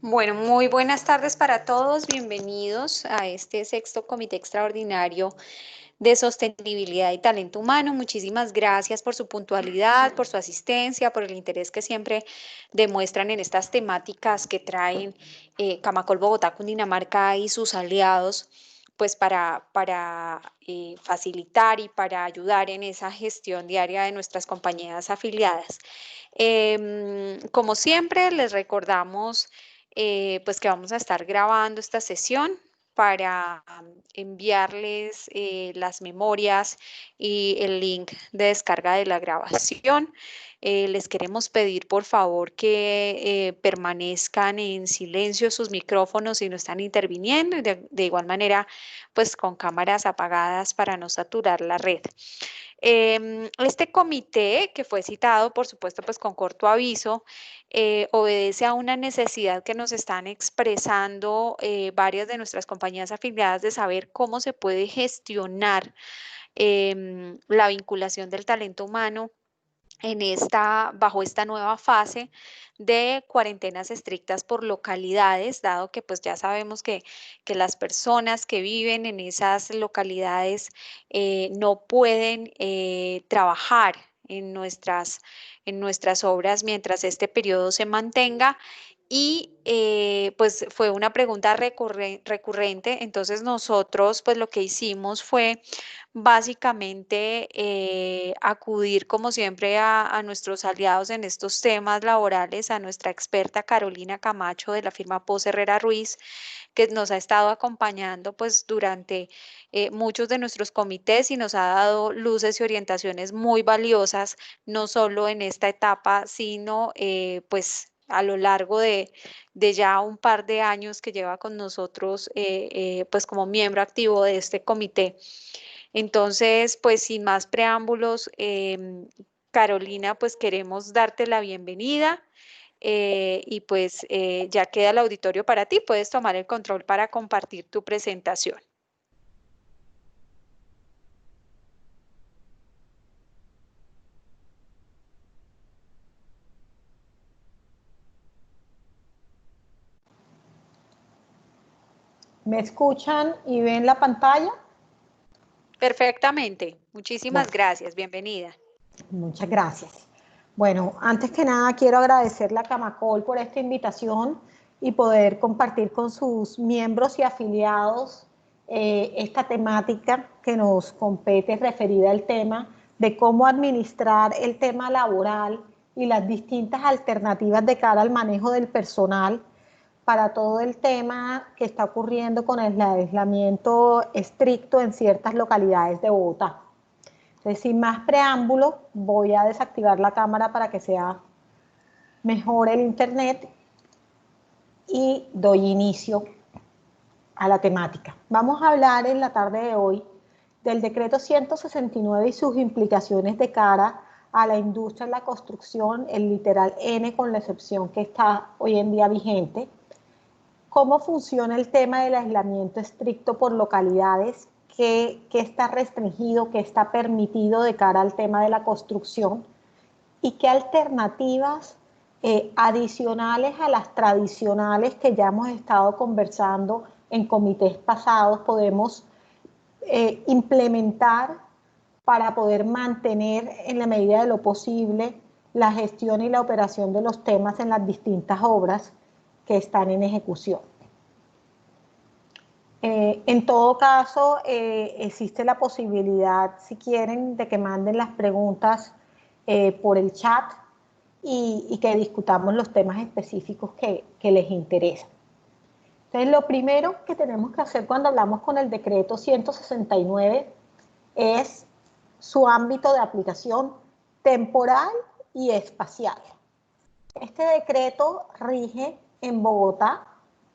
Bueno, muy buenas tardes para todos. Bienvenidos a este sexto Comité Extraordinario de Sostenibilidad y Talento Humano. Muchísimas gracias por su puntualidad, por su asistencia, por el interés que siempre demuestran en estas temáticas que traen Camacol Bogotá, Cundinamarca y sus aliados, pues para facilitar y para ayudar en esa gestión diaria de nuestras compañías afiliadas. Como siempre, les recordamos pues que vamos a estar grabando esta sesión para enviarles las memorias y el link de descarga de la grabación. Les queremos pedir por favor que permanezcan en silencio sus micrófonos si no están interviniendo y de igual manera pues con cámaras apagadas para no saturar la red. Este comité, que fue citado, por supuesto, pues con corto aviso, obedece a una necesidad que nos están expresando varias de nuestras compañías afiliadas de saber cómo se puede gestionar la vinculación del talento humano bajo esta nueva fase de cuarentenas estrictas por localidades, dado que pues ya sabemos que las personas que viven en esas localidades no pueden trabajar en nuestras obras mientras este periodo se mantenga. Y pues fue una pregunta recurrente, entonces nosotros pues lo que hicimos fue básicamente acudir como siempre a nuestros aliados en estos temas laborales, a nuestra experta Carolina Camacho de la firma Pos Herrera Ruiz, que nos ha estado acompañando pues durante muchos de nuestros comités y nos ha dado luces y orientaciones muy valiosas, no solo en esta etapa, sino pues a lo largo de ya un par de años que lleva con nosotros pues como miembro activo de este comité. Entonces, pues sin más preámbulos, Carolina, pues queremos darte la bienvenida y pues ya queda el auditorio para ti. Puedes tomar el control para compartir tu presentación. ¿Me escuchan y ven la pantalla? Perfectamente. Muchísimas Bueno, gracias. Bienvenida. muchas gracias. Bueno, antes que nada quiero agradecerle a Camacol por esta invitación y poder compartir con sus miembros y afiliados esta temática que nos compete referida al tema de cómo administrar el tema laboral y las distintas alternativas de cara al manejo del personal para todo el tema que está ocurriendo con el aislamiento estricto en ciertas localidades de Bogotá. Entonces, sin más preámbulo, voy a desactivar la cámara para que sea mejor el internet y doy inicio a la temática. Vamos a hablar en la tarde de hoy del decreto 169 y sus implicaciones de cara a la industria de la construcción, el literal N con la excepción que está hoy en día vigente, cómo funciona el tema del aislamiento estricto por localidades, qué está restringido, qué está permitido de cara al tema de la construcción y qué alternativas adicionales a las tradicionales que ya hemos estado conversando en comités pasados podemos implementar para poder mantener en la medida de lo posible la gestión y la operación de los temas en las distintas obras que están en ejecución. En todo caso, existe la posibilidad, si quieren, de que manden las preguntas por el chat y que discutamos los temas específicos que les interesan. Entonces, lo primero que tenemos que hacer cuando hablamos con el decreto 169 es su ámbito de aplicación temporal y espacial. Este decreto rige en Bogotá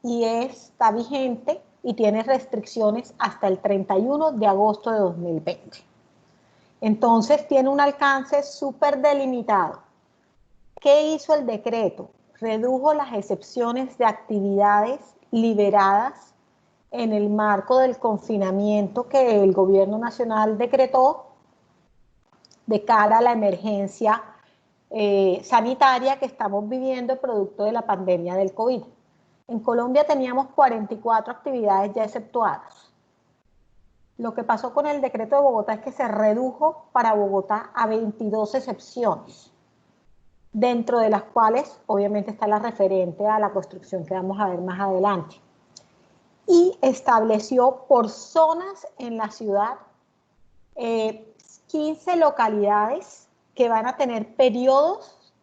y está vigente y tiene restricciones hasta el 31 de agosto de 2020. Entonces tiene un alcance súper delimitado. ¿Qué hizo el decreto? Redujo las excepciones de actividades liberadas en el marco del confinamiento que el gobierno nacional decretó de cara a la emergencia sanitaria que estamos viviendo producto de la pandemia del COVID. En Colombia teníamos 44 actividades ya exceptuadas. Lo que pasó con el decreto de Bogotá es que se redujo para Bogotá a 22 excepciones, dentro de las cuales obviamente está la referente a la construcción que vamos a ver más adelante. Y estableció por zonas en la ciudad 15 localidades que van a tener periodos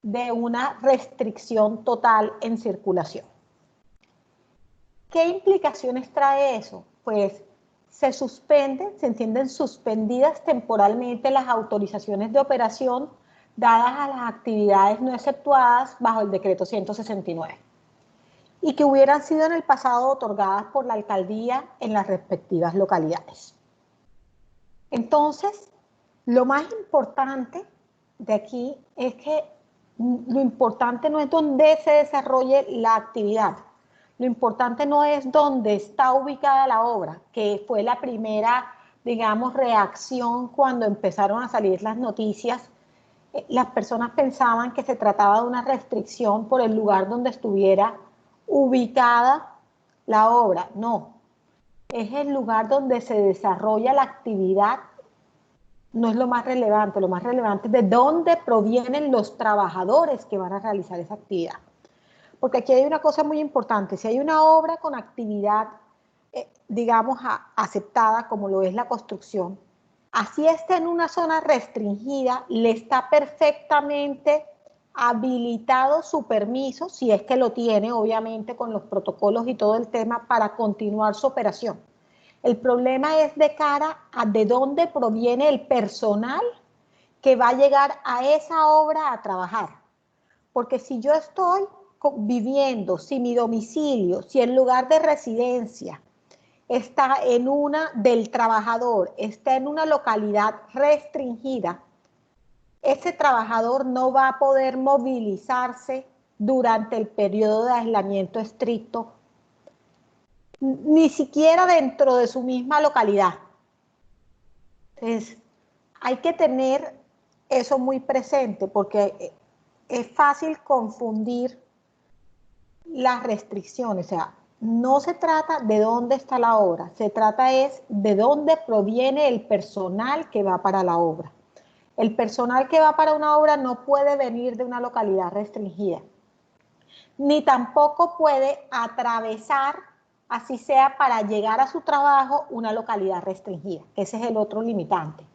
de una restricción total en circulación. ¿Qué implicaciones trae eso? Pues se entienden suspendidas temporalmente las autorizaciones de operación dadas a las actividades no exceptuadas bajo el decreto 169 y que hubieran sido en el pasado otorgadas por la alcaldía en las respectivas localidades. Entonces, lo más importante de aquí es que lo importante no es dónde se desarrolle la actividad, lo importante no es dónde está ubicada la obra, que fue la primera, digamos, reacción cuando empezaron a salir las noticias. Las personas pensaban que se trataba de una restricción por el lugar donde estuviera ubicada la obra. No, es el lugar donde se desarrolla la actividad, no es lo más relevante es de dónde provienen los trabajadores que van a realizar esa actividad. Porque aquí hay una cosa muy importante, si hay una obra con actividad, digamos, aceptada, como lo es la construcción, así está en una zona restringida, le está perfectamente habilitado su permiso, si es que lo tiene, obviamente, con los protocolos y todo el tema, para continuar su operación. El problema es de cara a de dónde proviene el personal que va a llegar a esa obra a trabajar. Porque si yo estoy viviendo, si mi domicilio, si el lugar de residencia está en una del trabajador, está en una localidad restringida, ese trabajador no va a poder movilizarse durante el periodo de aislamiento estricto, ni siquiera dentro de su misma localidad. Entonces, hay que tener eso muy presente porque es fácil confundir las restricciones. O sea, no se trata de dónde está la obra, se trata es de dónde proviene el personal que va para la obra. El personal que va para una obra no puede venir de una localidad restringida, ni tampoco puede atravesar, así sea para llegar a su trabajo, una localidad restringida. Ese es el otro limitante.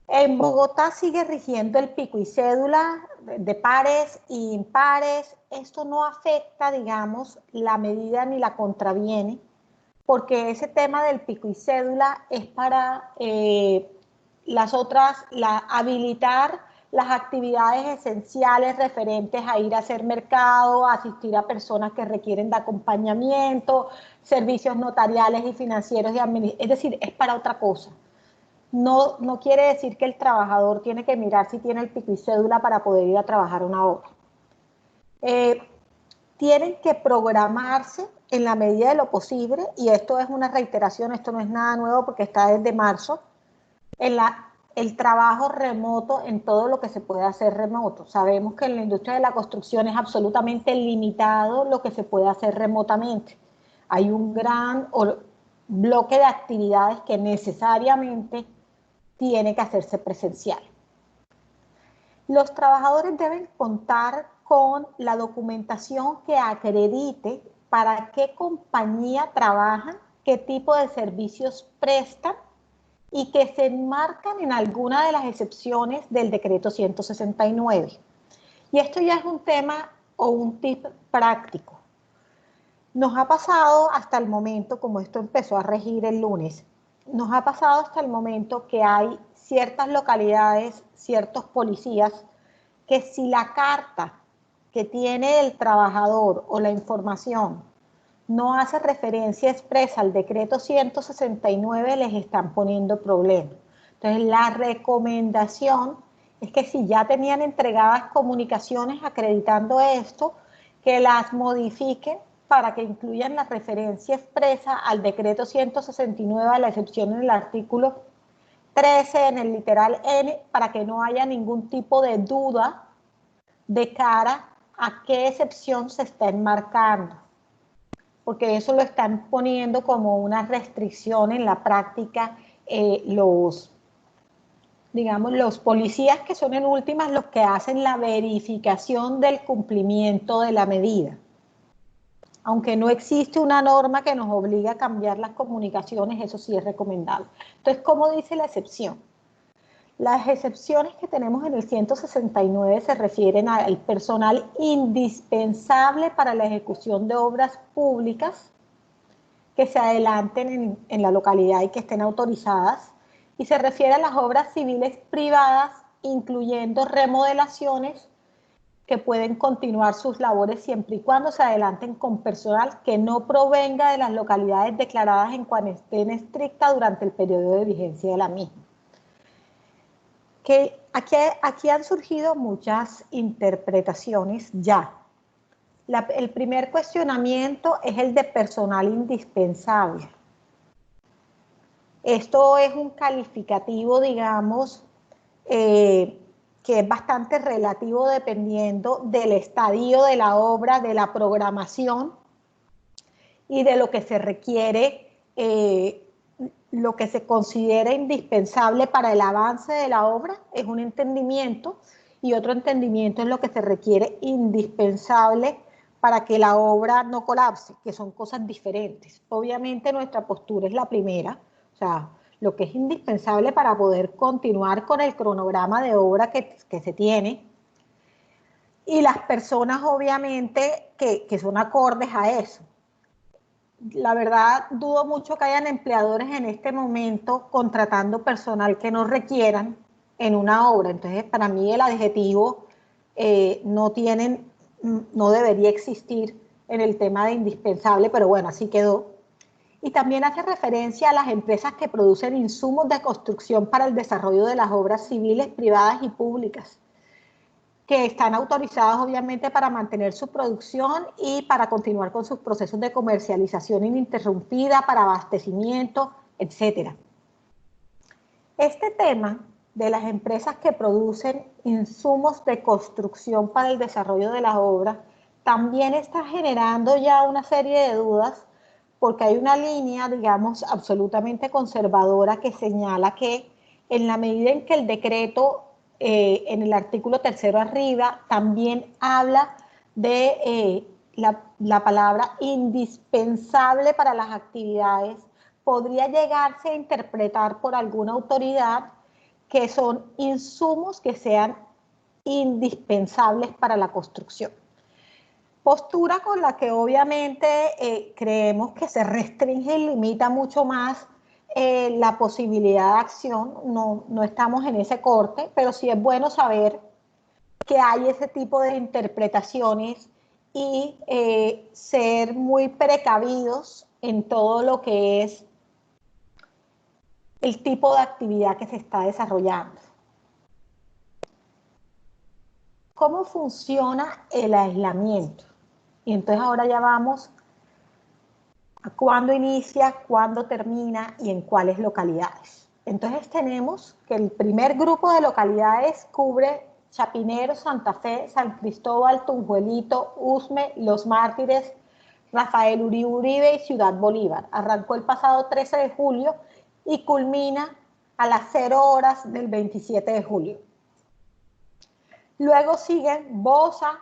En Bogotá sigue rigiendo el pico y cédula de pares e impares. Esto no afecta, digamos, la medida ni la contraviene, porque ese tema del pico y cédula es para habilitar las actividades esenciales referentes a ir a hacer mercado, a asistir a personas que requieren de acompañamiento, servicios notariales y financieros, es decir, es para otra cosa. No quiere decir que el trabajador tiene que mirar si tiene el pico y cédula para poder ir a trabajar una obra. Tienen que programarse en la medida de lo posible, y esto es una reiteración, esto no es nada nuevo porque está desde marzo, el trabajo remoto en todo lo que se puede hacer remoto. Sabemos que en la industria de la construcción es absolutamente limitado lo que se puede hacer remotamente. Hay un gran bloque de actividades que necesariamente tiene que hacerse presencial. Los trabajadores deben contar con la documentación que acredite para qué compañía trabajan, qué tipo de servicios prestan y que se enmarcan en alguna de las excepciones del decreto 169. Y esto ya es un tema o un tip práctico. Nos ha pasado hasta el momento, como esto empezó a regir el lunes, nos ha pasado hasta el momento que hay ciertas localidades, ciertos policías, que si la carta que tiene el trabajador o la información no hace referencia expresa al decreto 169, les están poniendo problemas. Entonces, la recomendación es que si ya tenían entregadas comunicaciones acreditando esto, que las modifiquen para que incluyan la referencia expresa al decreto 169, a la excepción en el artículo 13, en el literal N, para que no haya ningún tipo de duda de cara a qué excepción se está enmarcando, porque eso lo están poniendo como una restricción en la práctica digamos, los policías que son en últimas los que hacen la verificación del cumplimiento de la medida. Aunque no existe una norma que nos obligue a cambiar las comunicaciones, eso sí es recomendable. Entonces, ¿cómo dice la excepción? Las excepciones que tenemos en el 169 se refieren al personal indispensable para la ejecución de obras públicas que se adelanten en la localidad y que estén autorizadas, y se refiere a las obras civiles privadas, incluyendo remodelaciones que pueden continuar sus labores siempre y cuando se adelanten con personal que no provenga de las localidades declaradas en cuarentena estricta durante el periodo de vigencia de la misma. Que aquí han surgido muchas interpretaciones ya. El primer cuestionamiento es el de personal indispensable. Esto es un calificativo, digamos, que es bastante relativo dependiendo del estadio de la obra, de la programación y de lo que se requiere, lo que se considera indispensable para el avance de la obra es un entendimiento, y otro entendimiento es lo que se requiere indispensable para que la obra no colapse, que son cosas diferentes. Obviamente nuestra postura es la primera, o sea, lo que es indispensable para poder continuar con el cronograma de obra que se tiene, y las personas obviamente que son acordes a eso. La verdad, dudo mucho que hayan empleadores en este momento contratando personal que no requieran en una obra. Entonces, para mí el adjetivo no debería existir en el tema de indispensable, pero bueno, así quedó. Y también hace referencia a las empresas que producen insumos de construcción para el desarrollo de las obras civiles, privadas y públicas, que están autorizadas obviamente para mantener su producción y para continuar con sus procesos de comercialización ininterrumpida, para abastecimiento, etc. Este tema de las empresas que producen insumos de construcción para el desarrollo de las obras también está generando ya una serie de dudas, porque hay una línea, digamos, absolutamente conservadora que señala que en la medida en que el decreto en el artículo 3º arriba también habla de la palabra indispensable para las actividades, podría llegarse a interpretar por alguna autoridad que son insumos que sean indispensables para la construcción. Postura con la que obviamente creemos que se restringe y limita mucho más la posibilidad de acción. No estamos en ese corte, pero sí es bueno saber que hay ese tipo de interpretaciones y ser muy precavidos en todo lo que es el tipo de actividad que se está desarrollando. ¿Cómo funciona el aislamiento? Y entonces ahora ya vamos a cuándo inicia, cuándo termina y en cuáles localidades. Entonces tenemos que el primer grupo de localidades cubre Chapinero, Santa Fe, San Cristóbal, Tunjuelito, Usme, Los Mártires, Rafael Uribe y Ciudad Bolívar. Arrancó el pasado 13 de julio y culmina a las 0 horas del 27 de julio. Luego siguen Bosa,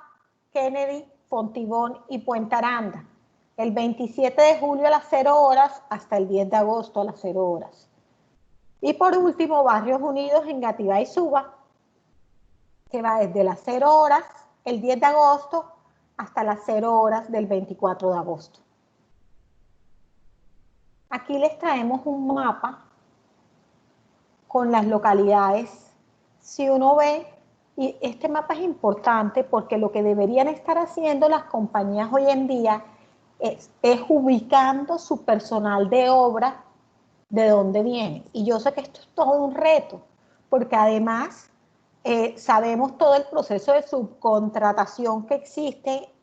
Kennedy, Fontibón y Puente Aranda. El 27 de julio a las 0 horas hasta el 10 de agosto a las 0 horas. Y por último, Barrios Unidos, Engativá y Suba, que va desde las 0 horas el 10 de agosto hasta las 0 horas del 24 de agosto. Aquí les traemos un mapa con las localidades. Si uno ve, y este mapa es importante porque lo que deberían estar haciendo las compañías hoy en día es ubicando su personal de obra de dónde viene. Y yo sé que esto es todo un reto, porque además sabemos todo el proceso de subcontratación que existe,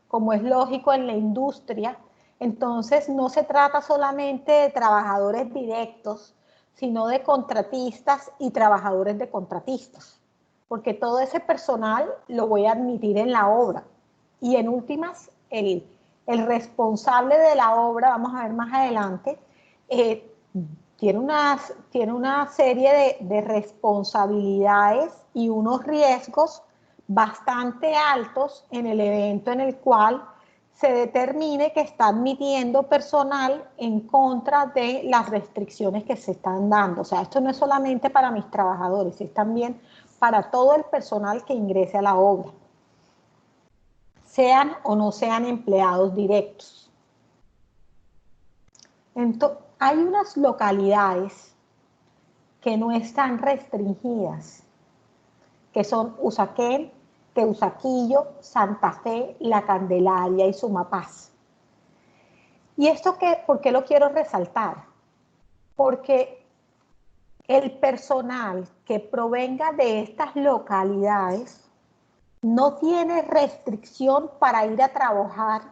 como es lógico en la industria. Entonces no se trata solamente de trabajadores directos, sino de contratistas y trabajadores de contratistas, porque todo ese personal lo voy a admitir en la obra. y en últimas el responsable de la obra, vamos a ver más adelante, tiene una serie de responsabilidades y unos riesgos bastante altos en el evento en el cual se determine que está admitiendo personal en contra de las restricciones que se están dando. O sea, esto no es solamente para mis trabajadores, es también para todo el personal que ingrese a la obra, sean o no sean empleados directos. Entonces, hay unas localidades que no están restringidas, que son Usaquén, Teusaquillo, Santa Fe, La Candelaria y Sumapaz. ¿Y esto por qué lo quiero resaltar? Porque el personal que provenga de estas localidades no tiene restricción para ir a trabajar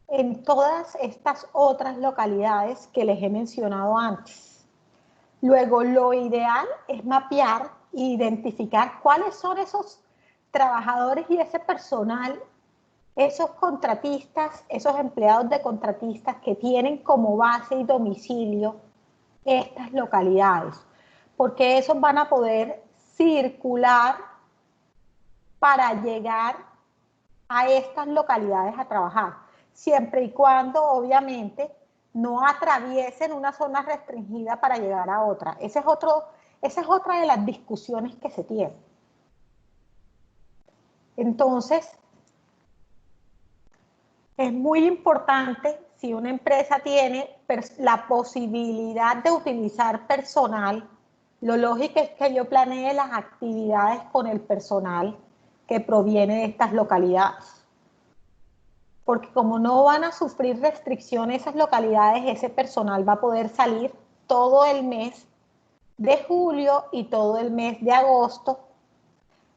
en todas estas otras localidades que les he mencionado antes. Luego, lo ideal es mapear e identificar cuáles son esos trabajadores y ese personal, esos contratistas, esos empleados de contratistas que tienen como base y domicilio estas localidades, porque esos van a poder circular para llegar a estas localidades a trabajar, siempre y cuando, obviamente, no atraviesen una zona restringida para llegar a otra. Esa es otra de las discusiones que se tienen. Entonces, es muy importante, si una empresa tiene la posibilidad de utilizar personal, lo lógico es que yo planee las actividades con el personal que proviene de estas localidades. Porque como no van a sufrir restricciones esas localidades, ese personal va a poder salir todo el mes de julio y todo el mes de agosto,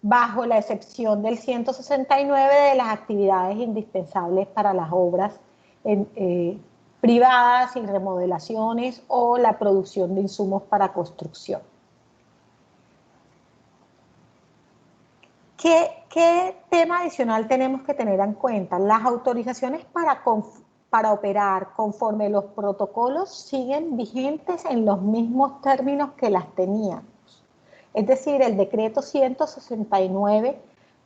bajo la excepción del 169 de las actividades indispensables para las obras privadas y remodelaciones o la producción de insumos para construcción. ¿Qué tema adicional tenemos que tener en cuenta? Las autorizaciones para operar conforme los protocolos siguen vigentes en los mismos términos que las teníamos. Es decir, el decreto 169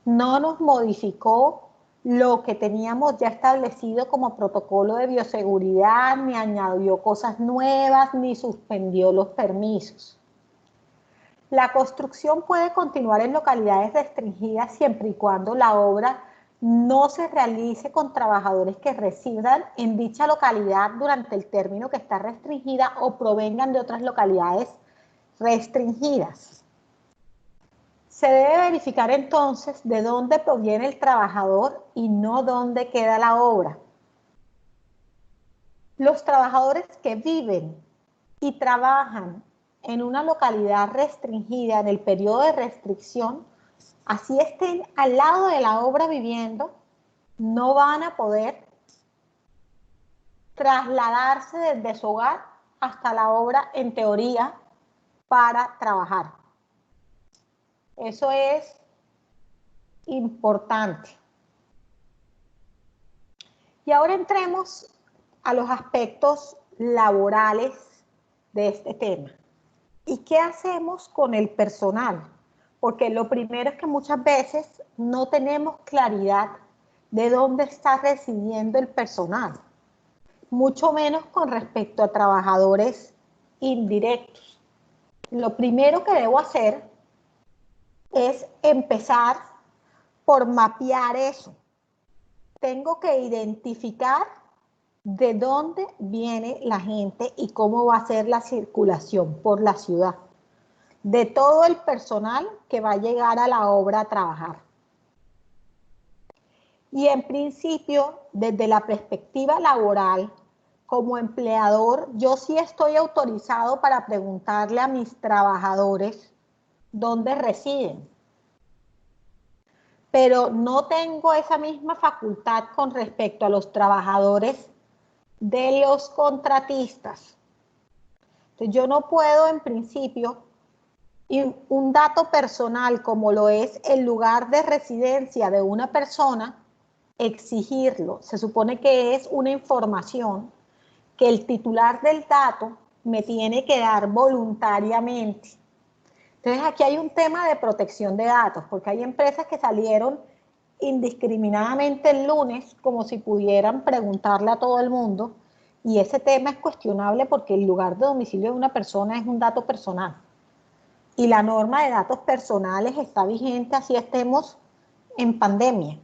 no nos modificó lo que teníamos ya establecido como protocolo de bioseguridad, ni añadió cosas nuevas, ni suspendió los permisos. La construcción puede continuar en localidades restringidas siempre y cuando la obra no se realice con trabajadores que residan en dicha localidad durante el término que está restringida o provengan de otras localidades restringidas. Se debe verificar entonces de dónde proviene el trabajador y no dónde queda la obra. Los trabajadores que viven y trabajan en una localidad restringida en el periodo de restricción, así estén al lado de la obra viviendo, no van a poder trasladarse desde su hogar hasta la obra en teoría para trabajar. Eso es importante. Y ahora entremos a los aspectos laborales de este tema. ¿Y qué hacemos con el personal? Porque lo primero es que muchas veces no tenemos claridad de dónde está residiendo el personal, mucho menos con respecto a trabajadores indirectos. Lo primero que debo hacer es empezar por mapear eso. Tengo que identificar de dónde viene la gente y cómo va a ser la circulación por la ciudad, de todo el personal que va a llegar a la obra a trabajar. Y en principio, desde la perspectiva laboral, como empleador, yo sí estoy autorizado para preguntarle a mis trabajadores dónde residen. Pero no tengo esa misma facultad con respecto a los trabajadores de los contratistas. Entonces, yo no puedo, en principio, un dato personal como lo es el lugar de residencia de una persona, exigirlo. Se supone que es una información que el titular del dato me tiene que dar voluntariamente. Entonces aquí hay un tema de protección de datos, porque hay empresas que salieron indiscriminadamente el lunes como si pudieran preguntarle a todo el mundo, y ese tema es cuestionable porque el lugar de domicilio de una persona es un dato personal. Y la norma de datos personales está vigente así estemos en pandemia.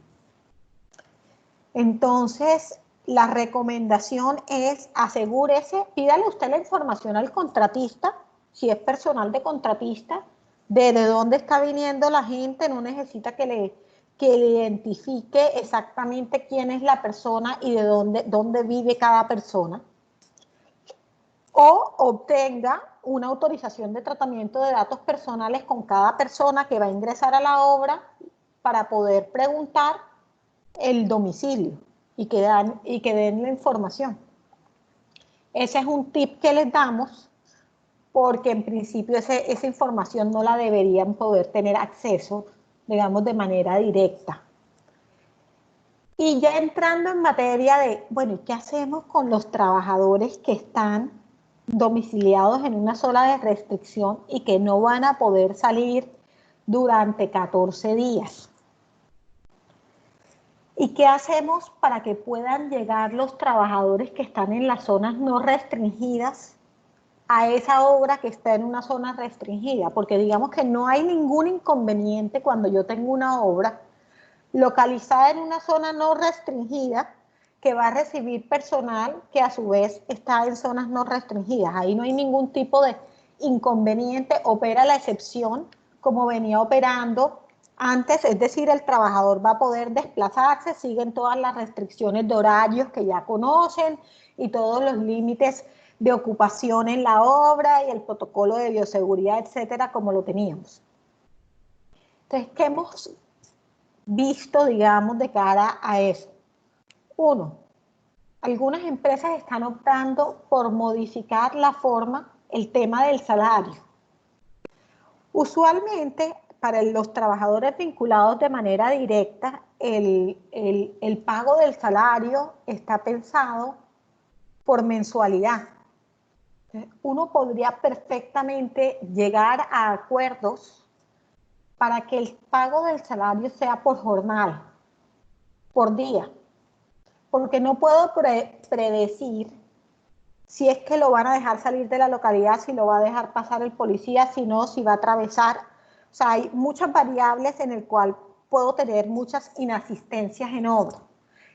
Entonces, la recomendación es asegúrese, pídale usted la información al contratista, si es personal de contratista, de dónde está viniendo la gente, no necesita que le identifique exactamente quién es la persona y de dónde vive cada persona. O obtenga una autorización de tratamiento de datos personales con cada persona que va a ingresar a la obra para poder preguntar el domicilio y que den la información. Ese es un tip que les damos porque en principio esa información no la deberían poder tener acceso, digamos, de manera directa. Y ya entrando en materia de, bueno, ¿y qué hacemos con los trabajadores que están domiciliados en una zona de restricción y que no van a poder salir durante 14 días? ¿Y qué hacemos para que puedan llegar los trabajadores que están en las zonas no restringidas a esa obra que está en una zona restringida? Porque digamos que no hay ningún inconveniente cuando yo tengo una obra localizada en una zona no restringida que va a recibir personal que a su vez está en zonas no restringidas. Ahí no hay ningún tipo de inconveniente, opera la excepción como venía operando antes, es decir, el trabajador va a poder desplazarse, siguen todas las restricciones de horarios que ya conocen y todos los límites de ocupación en la obra y el protocolo de bioseguridad, etcétera, como lo teníamos. Entonces, ¿qué hemos visto, digamos, de cara a eso? Uno, algunas empresas están optando por modificar la forma, el tema del salario. Usualmente, para los trabajadores vinculados de manera directa, el pago del salario está pensado por mensualidad. Uno podría perfectamente llegar a acuerdos para que el pago del salario sea por jornal, por día, porque no puedo predecir si es que lo van a dejar salir de la localidad, si lo va a dejar pasar el policía, si no, si va a atravesar. O sea, hay muchas variables en el cual puedo tener muchas inasistencias en obra.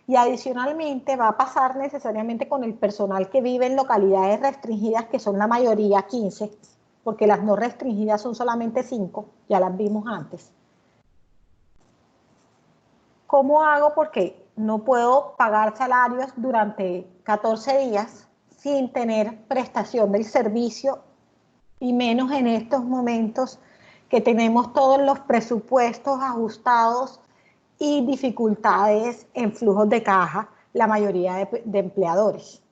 Y adicionalmente va a pasar necesariamente con el personal que vive en localidades restringidas, que son la mayoría 15, porque las no restringidas son solamente 5, ya las vimos antes. ¿Cómo hago? Porque no puedo pagar salarios durante 14 días sin tener prestación del servicio y menos en estos momentos que tenemos todos los presupuestos ajustados y dificultades en flujos de caja, la mayoría de empleadores.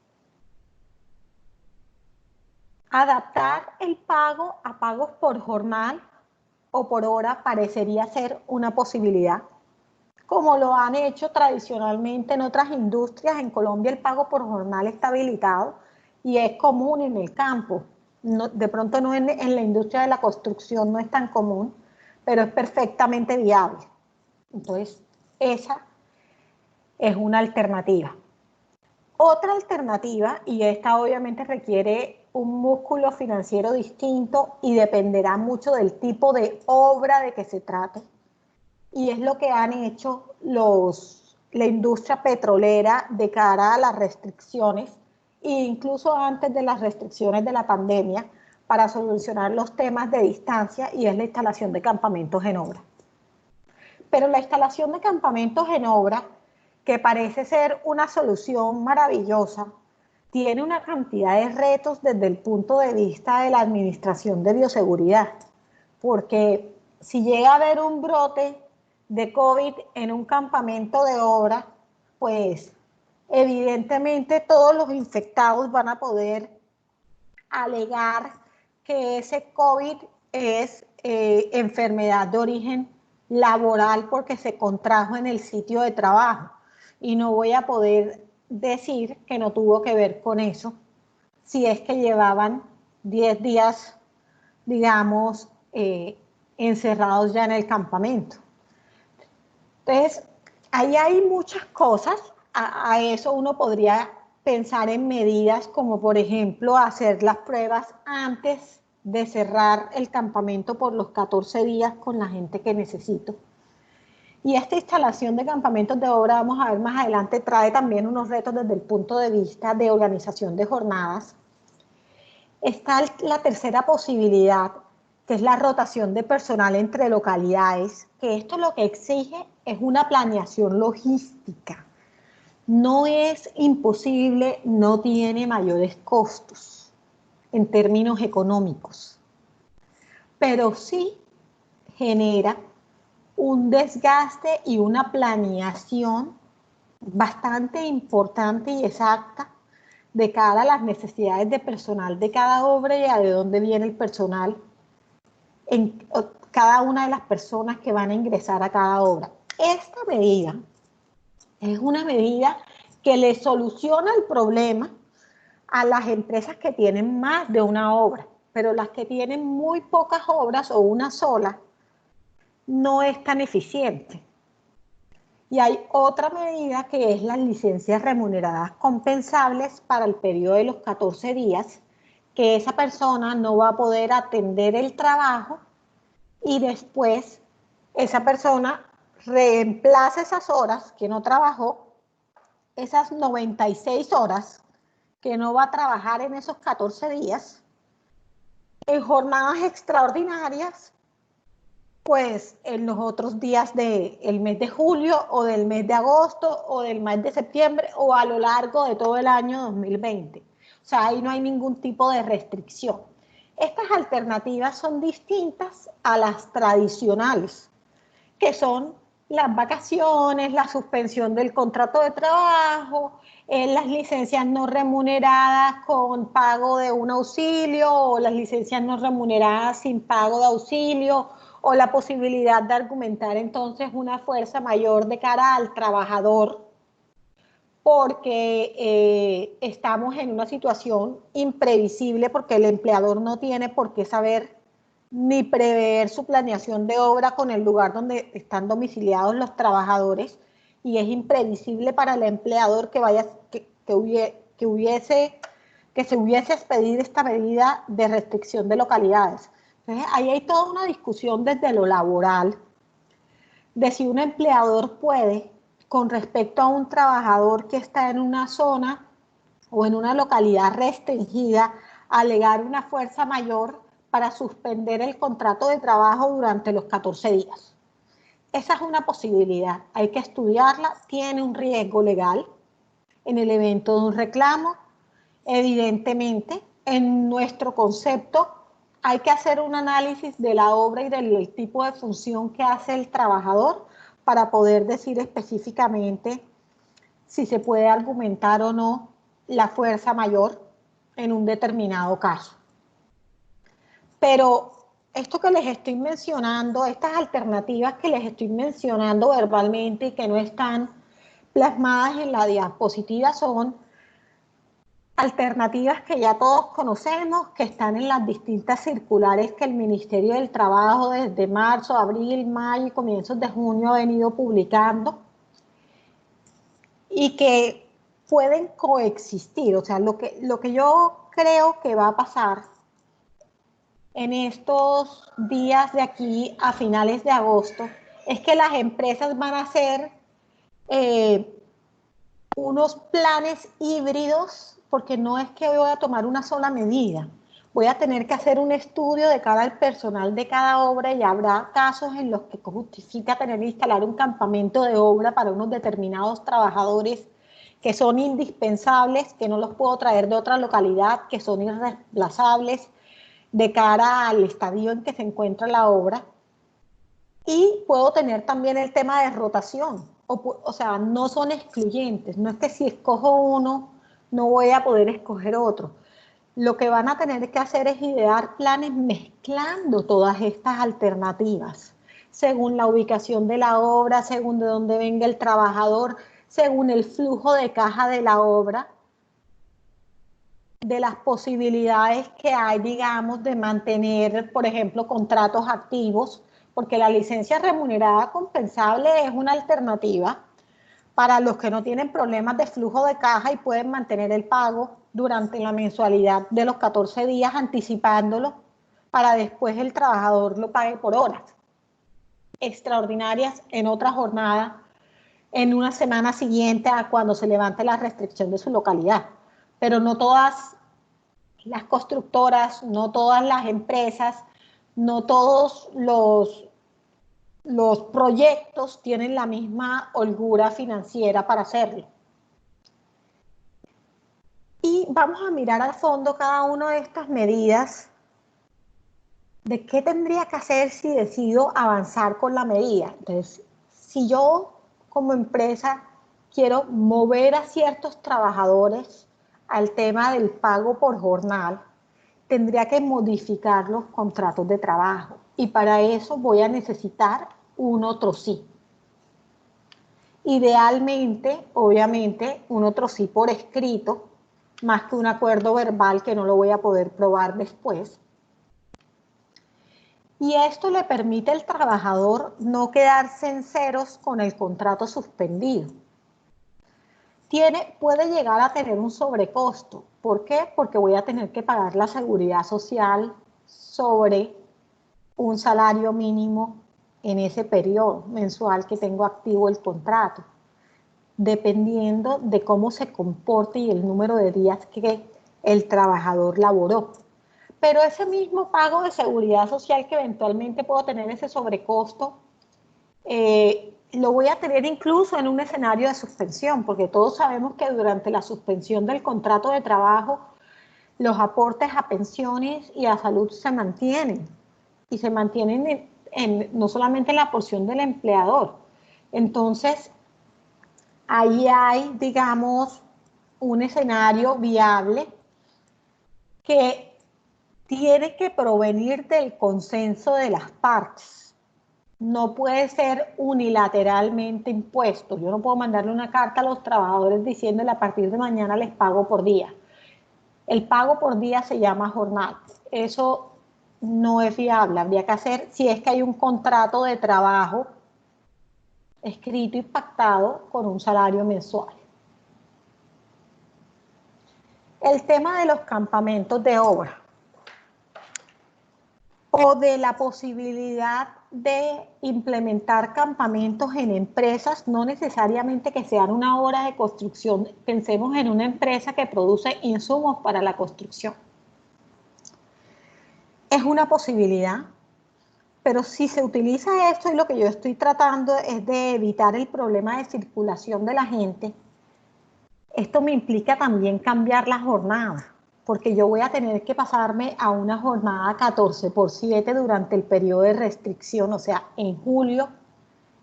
Adaptar el pago a pagos por jornal o por hora parecería ser una posibilidad, como lo han hecho tradicionalmente en otras industrias. En Colombia el pago por jornal está habilitado y es común en el campo. No, de pronto no en la industria de la construcción no es tan común, pero es perfectamente viable. Entonces, esa es una alternativa. Otra alternativa, y esta obviamente requiere un músculo financiero distinto y dependerá mucho del tipo de obra de que se trate, y es lo que han hecho la industria petrolera de cara a las restricciones e incluso antes de las restricciones de la pandemia para solucionar los temas de distancia, y es la instalación de campamentos en obra. Pero la instalación de campamentos en obra, que parece ser una solución maravillosa, tiene una cantidad de retos desde el punto de vista de la administración de bioseguridad, porque si llega a haber un brote de COVID en un campamento de obra, pues evidentemente todos los infectados van a poder alegar que ese COVID es enfermedad de origen laboral porque se contrajo en el sitio de trabajo. y no voy a poder decir que no tuvo que ver con eso, si es que llevaban 10 días, digamos, encerrados ya en el campamento. Entonces, ahí hay muchas cosas. A eso uno podría pensar en medidas como, por ejemplo, hacer las pruebas antes de cerrar el campamento por los 14 días con la gente que necesito. Y esta instalación de campamentos de obra, vamos a ver más adelante, trae también unos retos desde el punto de vista de organización de jornadas. Está la tercera posibilidad, que es la rotación de personal entre localidades, que esto lo que exige es una planeación logística. No es imposible, no tiene mayores costos en términos económicos, pero sí genera un desgaste y una planeación bastante importante y exacta de cara a las necesidades de personal de cada obra y a de dónde viene el personal en cada una de las personas que van a ingresar a cada obra. Esta medida es una medida que le soluciona el problema a las empresas que tienen más de una obra, pero las que tienen muy pocas obras o una sola no es tan eficiente. Y hay otra medida que es las licencias remuneradas compensables para el periodo de los 14 días, que esa persona no va a poder atender el trabajo y después esa persona reemplaza esas horas que no trabajó, esas 96 horas que no va a trabajar en esos 14 días, en jornadas extraordinarias, pues en los otros días del mes de julio o del mes de agosto o del mes de septiembre o a lo largo de todo el año 2020. O sea, ahí no hay ningún tipo de restricción. Estas alternativas son distintas a las tradicionales, que son las vacaciones, la suspensión del contrato de trabajo, las licencias no remuneradas con pago de un auxilio o las licencias no remuneradas sin pago de auxilio o la posibilidad de argumentar entonces una fuerza mayor de cara al trabajador porque estamos en una situación imprevisible porque el empleador no tiene por qué saber ni prever su planeación de obra con el lugar donde están domiciliados los trabajadores y es imprevisible para el empleador que se hubiese expedido esta medida de restricción de localidades. Entonces, ahí hay toda una discusión desde lo laboral de si un empleador puede, con respecto a un trabajador que está en una zona o en una localidad restringida, alegar una fuerza mayor para suspender el contrato de trabajo durante los 14 días. Esa es una posibilidad, hay que estudiarla, tiene un riesgo legal en el evento de un reclamo. Evidentemente, en nuestro concepto hay que hacer un análisis de la obra y del tipo de función que hace el trabajador para poder decir específicamente si se puede argumentar o no la fuerza mayor en un determinado caso. Pero esto que les estoy mencionando, estas alternativas que les estoy mencionando verbalmente y que no están plasmadas en la diapositiva son alternativas que ya todos conocemos, que están en las distintas circulares que el Ministerio del Trabajo desde marzo, abril, mayo y comienzos de junio ha venido publicando y que pueden coexistir. O sea, lo que yo creo que va a pasar en estos días de aquí a finales de agosto es que las empresas van a hacer unos planes híbridos, porque no es que voy a tomar una sola medida, voy a tener que hacer un estudio de cara al personal de cada obra y habrá casos en los que justifica tener que instalar un campamento de obra para unos determinados trabajadores que son indispensables, que no los puedo traer de otra localidad, que son irreemplazables de cara al estadio en que se encuentra la obra. Y puedo tener también el tema de rotación, o sea, no son excluyentes, no es que si escojo uno no voy a poder escoger otro. Lo que van a tener que hacer es idear planes mezclando todas estas alternativas, según la ubicación de la obra, según de dónde venga el trabajador, según el flujo de caja de la obra, de las posibilidades que hay, digamos, de mantener, por ejemplo, contratos activos, porque la licencia remunerada compensable es una alternativa para los que no tienen problemas de flujo de caja y pueden mantener el pago durante la mensualidad de los 14 días, anticipándolo para después el trabajador lo pague por horas extraordinarias en otra jornada, en una semana siguiente a cuando se levante la restricción de su localidad. Pero no todas las constructoras, no todas las empresas, no todos los proyectos tienen la misma holgura financiera para hacerlo. Y vamos a mirar a fondo cada una de estas medidas, de qué tendría que hacer si decido avanzar con la medida. Entonces, si yo como empresa quiero mover a ciertos trabajadores al tema del pago por jornal, tendría que modificar los contratos de trabajo y para eso voy a necesitar un otro sí. Idealmente, obviamente, un otro sí por escrito, más que un acuerdo verbal que no lo voy a poder probar después. Y esto le permite al trabajador no quedarse en ceros con el contrato suspendido. Puede llegar a tener un sobrecosto. ¿Por qué? Porque voy a tener que pagar la seguridad social sobre un salario mínimo en ese periodo mensual que tengo activo el contrato, dependiendo de cómo se comporte y el número de días que el trabajador laboró. Pero ese mismo pago de seguridad social que eventualmente puedo tener ese sobrecosto, lo voy a tener incluso en un escenario de suspensión, porque todos sabemos que durante la suspensión del contrato de trabajo, los aportes a pensiones y a salud se mantienen, y se mantienen no solamente en la porción del empleador. Entonces, ahí hay, digamos, un escenario viable que tiene que provenir del consenso de las partes. No puede ser unilateralmente impuesto. Yo no puedo mandarle una carta a los trabajadores diciéndole a partir de mañana les pago por día. El pago por día se llama jornada. Eso no es viable. Habría que hacer, si es que hay un contrato de trabajo escrito y pactado con un salario mensual. El tema de los campamentos de obra o de la posibilidad de implementar campamentos en empresas, no necesariamente que sean una obra de construcción. Pensemos en una empresa que produce insumos para la construcción. Es una posibilidad, pero si se utiliza esto y lo que yo estoy tratando es de evitar el problema de circulación de la gente, esto me implica también cambiar la jornada, porque yo voy a tener que pasarme a una jornada 14/7 durante el periodo de restricción, o sea, en julio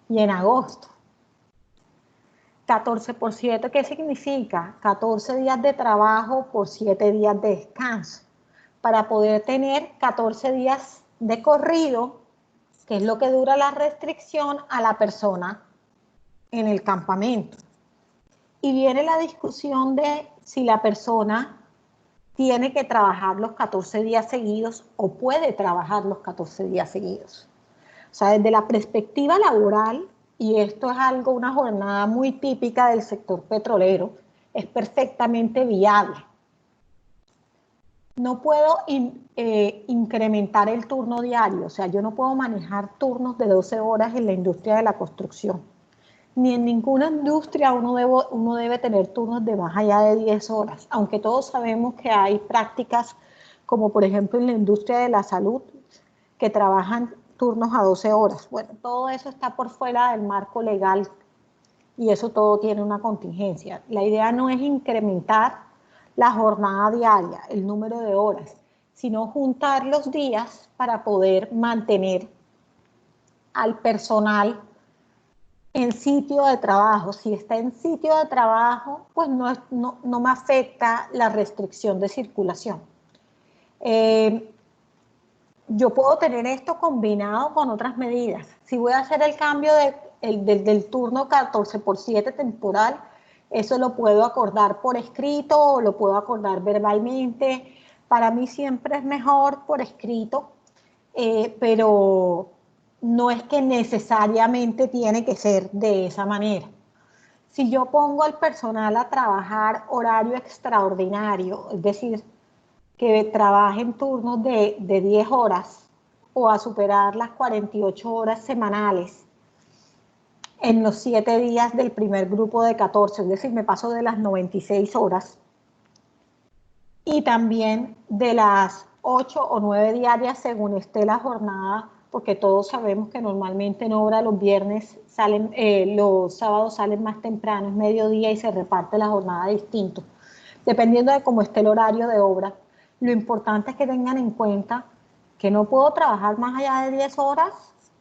y en agosto. 14/7, ¿qué significa? 14 días de trabajo por 7 días de descanso, para poder tener 14 días de corrido, que es lo que dura la restricción, a la persona en el campamento. Y viene la discusión de si la persona tiene que trabajar los 14 días seguidos o puede trabajar los 14 días seguidos. O sea, desde la perspectiva laboral, y esto es algo, una jornada muy típica del sector petrolero, es perfectamente viable. No puedo incrementar el turno diario, o sea, yo no puedo manejar turnos de 12 horas en la industria de la construcción. Ni en ninguna industria uno debe tener turnos de más allá de 10 horas, aunque todos sabemos que hay prácticas, como por ejemplo en la industria de la salud, que trabajan turnos a 12 horas. Bueno, todo eso está por fuera del marco legal y eso todo tiene una contingencia. La idea no es incrementar la jornada diaria, el número de horas, sino juntar los días para poder mantener al personal en sitio de trabajo. Si está en sitio de trabajo, pues no me afecta la restricción de circulación. Yo puedo tener esto combinado con otras medidas. Si voy a hacer el cambio del turno 14x7 temporal, eso lo puedo acordar por escrito o lo puedo acordar verbalmente. Para mí siempre es mejor por escrito, pero no es que necesariamente tiene que ser de esa manera. Si yo pongo al personal a trabajar horario extraordinario, es decir, que trabaje en turnos de 10 horas o a superar las 48 horas semanales en los 7 días del primer grupo de 14, es decir, me paso de las 96 horas, y también de las 8 o 9 diarias según esté la jornada, porque todos sabemos que normalmente en obra los viernes salen, los sábados salen más temprano, es mediodía y se reparte la jornada distinto, dependiendo de cómo esté el horario de obra. Lo importante es que tengan en cuenta que no puedo trabajar más allá de 10 horas,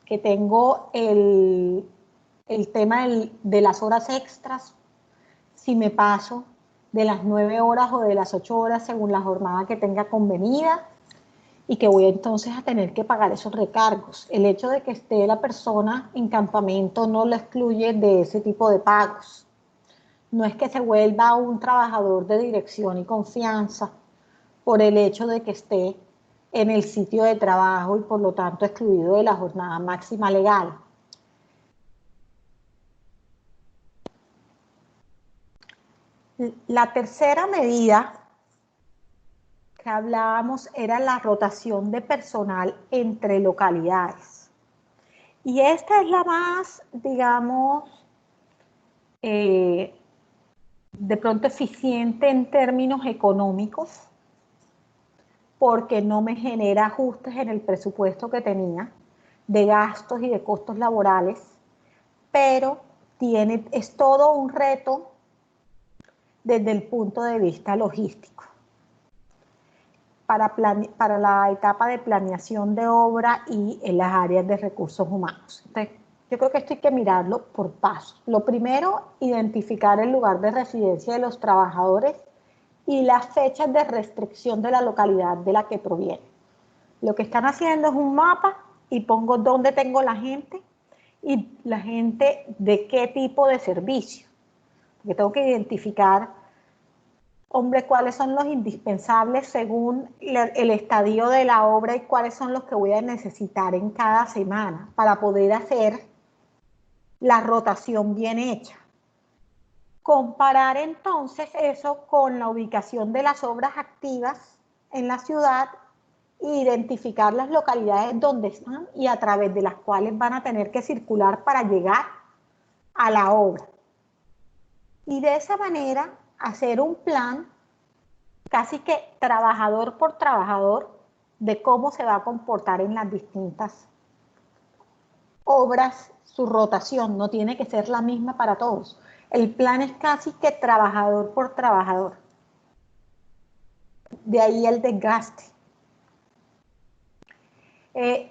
que tengo el tema de las horas extras, si me paso de las 9 horas o de las 8 horas según la jornada que tenga convenida, y que voy entonces a tener que pagar esos recargos. El hecho de que esté la persona en campamento no lo excluye de ese tipo de pagos. No es que se vuelva un trabajador de dirección y confianza por el hecho de que esté en el sitio de trabajo y por lo tanto excluido de la jornada máxima legal. La tercera medida que hablábamos era la rotación de personal entre localidades. Y esta es la más, digamos, de pronto eficiente en términos económicos, porque no me genera ajustes en el presupuesto que tenía de gastos y de costos laborales, pero es todo un reto desde el punto de vista logístico. Para la etapa de planeación de obra y en las áreas de recursos humanos. Entonces, yo creo que esto hay que mirarlo por pasos. Lo primero, identificar el lugar de residencia de los trabajadores y las fechas de restricción de la localidad de la que proviene. Lo que están haciendo es un mapa y pongo dónde tengo la gente y la gente de qué tipo de servicio. Porque tengo que identificar, hombre, cuáles son los indispensables según el estadio de la obra y cuáles son los que voy a necesitar en cada semana para poder hacer la rotación bien hecha. Comparar entonces eso con la ubicación de las obras activas en la ciudad e identificar las localidades donde están y a través de las cuales van a tener que circular para llegar a la obra. Y de esa manera hacer un plan casi que trabajador por trabajador de cómo se va a comportar en las distintas obras su rotación, no tiene que ser la misma para todos. El plan es casi que trabajador por trabajador. De ahí el desgaste.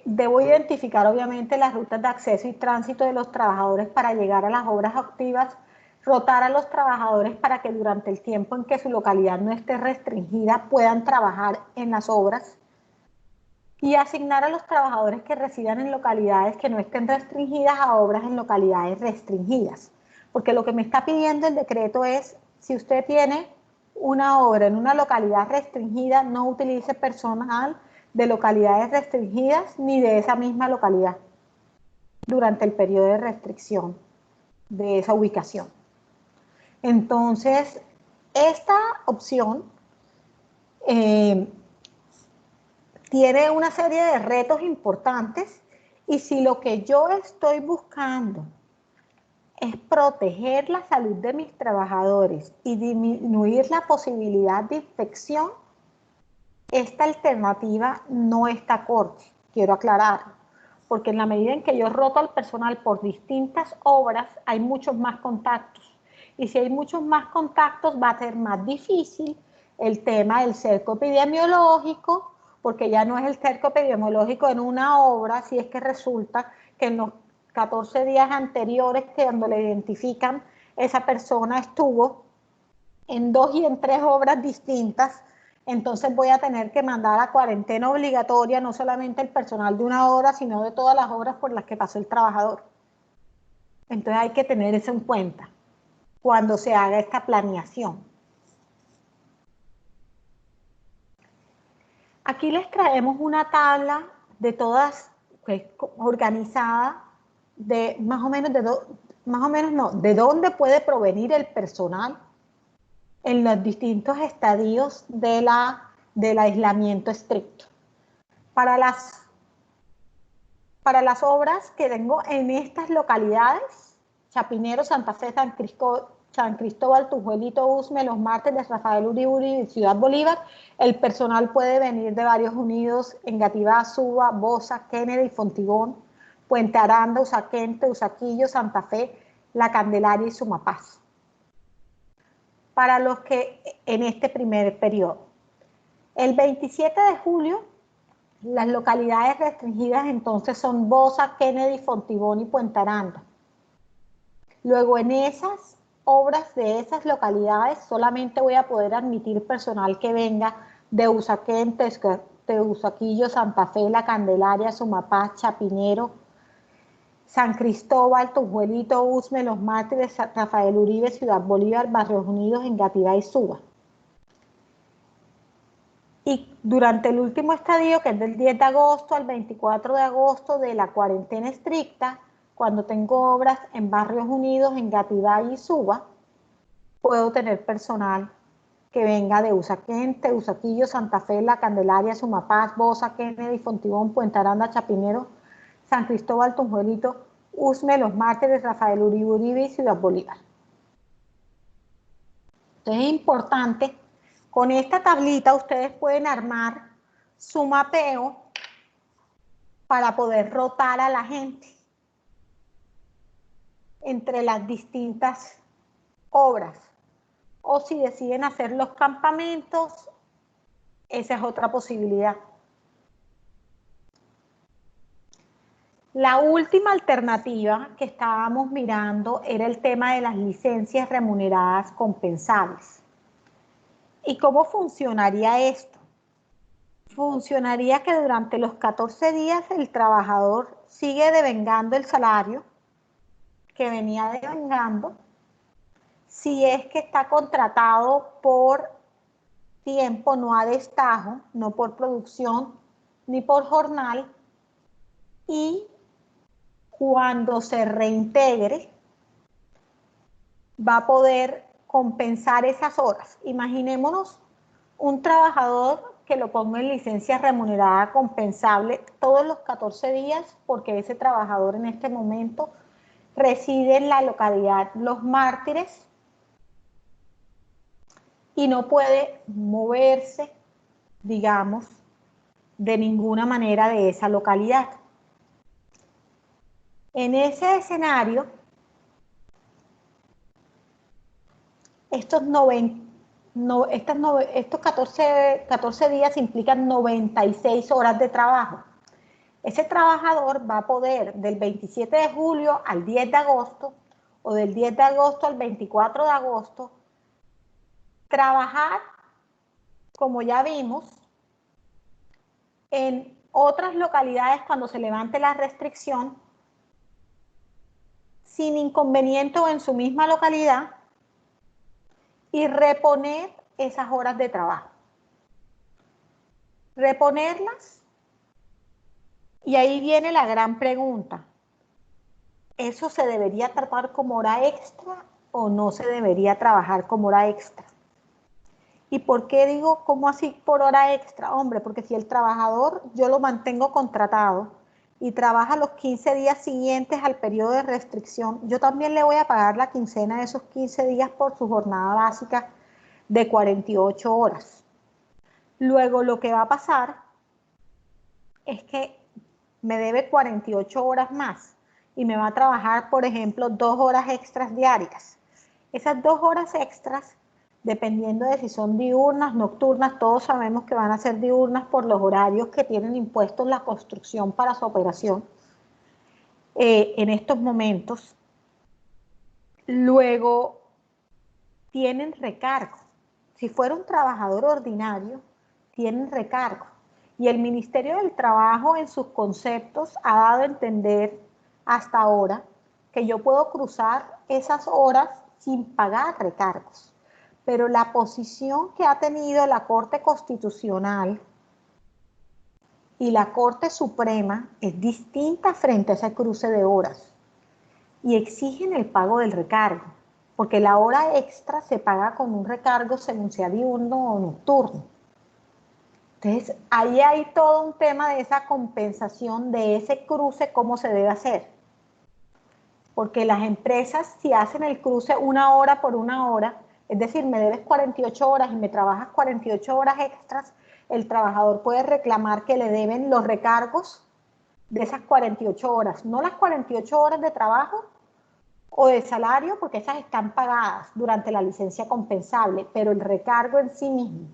Debo identificar obviamente las rutas de acceso y tránsito de los trabajadores para llegar a las obras activas, rotar a los trabajadores para que durante el tiempo en que su localidad no esté restringida puedan trabajar en las obras, y asignar a los trabajadores que residan en localidades que no estén restringidas a obras en localidades restringidas. Porque lo que me está pidiendo el decreto es, si usted tiene una obra en una localidad restringida, no utilice personal de localidades restringidas ni de esa misma localidad durante el periodo de restricción de esa ubicación. Entonces, esta opción tiene una serie de retos importantes, y si lo que yo estoy buscando es proteger la salud de mis trabajadores y disminuir la posibilidad de infección, esta alternativa no está acorde, quiero aclarar, porque en la medida en que yo roto al personal por distintas obras, hay muchos más contactos, y si hay muchos más contactos va a ser más difícil el tema del cerco epidemiológico, porque ya no es el cerco epidemiológico en una obra, si es que resulta que en los 14 días anteriores, cuando le identifican, esa persona estuvo en 2 y en 3 obras distintas, entonces voy a tener que mandar a cuarentena obligatoria no solamente el personal de una obra, sino de todas las obras por las que pasó el trabajador. Entonces hay que tener eso en cuenta cuando se haga esta planeación. Aquí les traemos una tabla de todas, organizada, de más o menos de dónde puede provenir el personal en los distintos estadios del aislamiento estricto. Para las obras que tengo en estas localidades, Chapinero, Santa Fe, San Cristóbal, Tujuelito, Usme, Los Mártires, Rafael Uribe y Ciudad Bolívar, el personal puede venir de varios unidos: Engativá, Suba, Bosa, Kennedy, Fontibón, Puente Aranda, Usaquente, Usaquillo, Santa Fe, La Candelaria y Sumapaz. Para los que en este primer periodo. El 27 de julio, las localidades restringidas entonces son Bosa, Kennedy, Fontibón y Puente Aranda. Luego, en esas obras de esas localidades solamente voy a poder admitir personal que venga de Usaquén, Usaquillo, Santa Fe, La Candelaria, Sumapaz, Chapinero, San Cristóbal, Tujuelito, Usme, Los Mártires, Rafael Uribe, Ciudad Bolívar, Barrios Unidos, Engativá y Suba. Y durante el último estadio, que es del 10 de agosto al 24 de agosto de la cuarentena estricta, cuando tengo obras en Barrios Unidos, Engativá y Suba, puedo tener personal que venga de Usaquén, Usaquillo, Santa Fe, La Candelaria, Sumapaz, Bosa, Kennedy, Fontibón, Puente Aranda, Chapinero, San Cristóbal, Tunjuelito, Usme, Los Mártires, Rafael Uribe y Ciudad Bolívar. Entonces es importante, con esta tablita ustedes pueden armar su mapeo para poder rotar a la gente entre las distintas obras. O si deciden hacer los campamentos, esa es otra posibilidad. La última alternativa que estábamos mirando era el tema de las licencias remuneradas compensables. ¿Y cómo funcionaría esto? Funcionaría que durante los 14 días el trabajador sigue devengando el salario que venía devengando, si es que está contratado por tiempo, no a destajo, no por producción ni por jornal, y cuando se reintegre va a poder compensar esas horas. Imaginémonos un trabajador que lo ponga en licencia remunerada compensable todos los 14 días, porque ese trabajador en este momento reside en la localidad Los Mártires y no puede moverse, digamos, de ninguna manera de esa localidad. En ese escenario, estos 14 días implican 96 horas de trabajo. Ese trabajador va a poder del 27 de julio al 10 de agosto o del 10 de agosto al 24 de agosto trabajar, como ya vimos, en otras localidades cuando se levante la restricción, sin inconveniente o en su misma localidad, y reponer esas horas de trabajo. Reponerlas, y ahí viene la gran pregunta: ¿eso se debería tratar como hora extra o no se debería trabajar como hora extra? ¿Y por qué digo cómo así por hora extra? Hombre, porque si el trabajador yo lo mantengo contratado y trabaja los 15 días siguientes al periodo de restricción, yo también le voy a pagar la quincena de esos 15 días por su jornada básica de 48 horas. Luego lo que va a pasar es que me debe 48 horas más y me va a trabajar, por ejemplo, 2 horas extras diarias. Esas 2 horas extras, dependiendo de si son diurnas, nocturnas, todos sabemos que van a ser diurnas por los horarios que tienen impuestos la construcción para su operación en estos momentos. Luego, tienen recargo. Si fuera un trabajador ordinario, tienen recargo. Y el Ministerio del Trabajo en sus conceptos ha dado a entender hasta ahora que yo puedo cruzar esas horas sin pagar recargos. Pero la posición que ha tenido la Corte Constitucional y la Corte Suprema es distinta frente a ese cruce de horas y exigen el pago del recargo, porque la hora extra se paga con un recargo según sea diurno o nocturno. Entonces, ahí hay todo un tema de esa compensación de ese cruce, cómo se debe hacer. Porque las empresas, si hacen el cruce una hora por una hora, es decir, me debes 48 horas y me trabajas 48 horas extras, el trabajador puede reclamar que le deben los recargos de esas 48 horas, no las 48 horas de trabajo o de salario, porque esas están pagadas durante la licencia compensable, pero el recargo en sí mismo.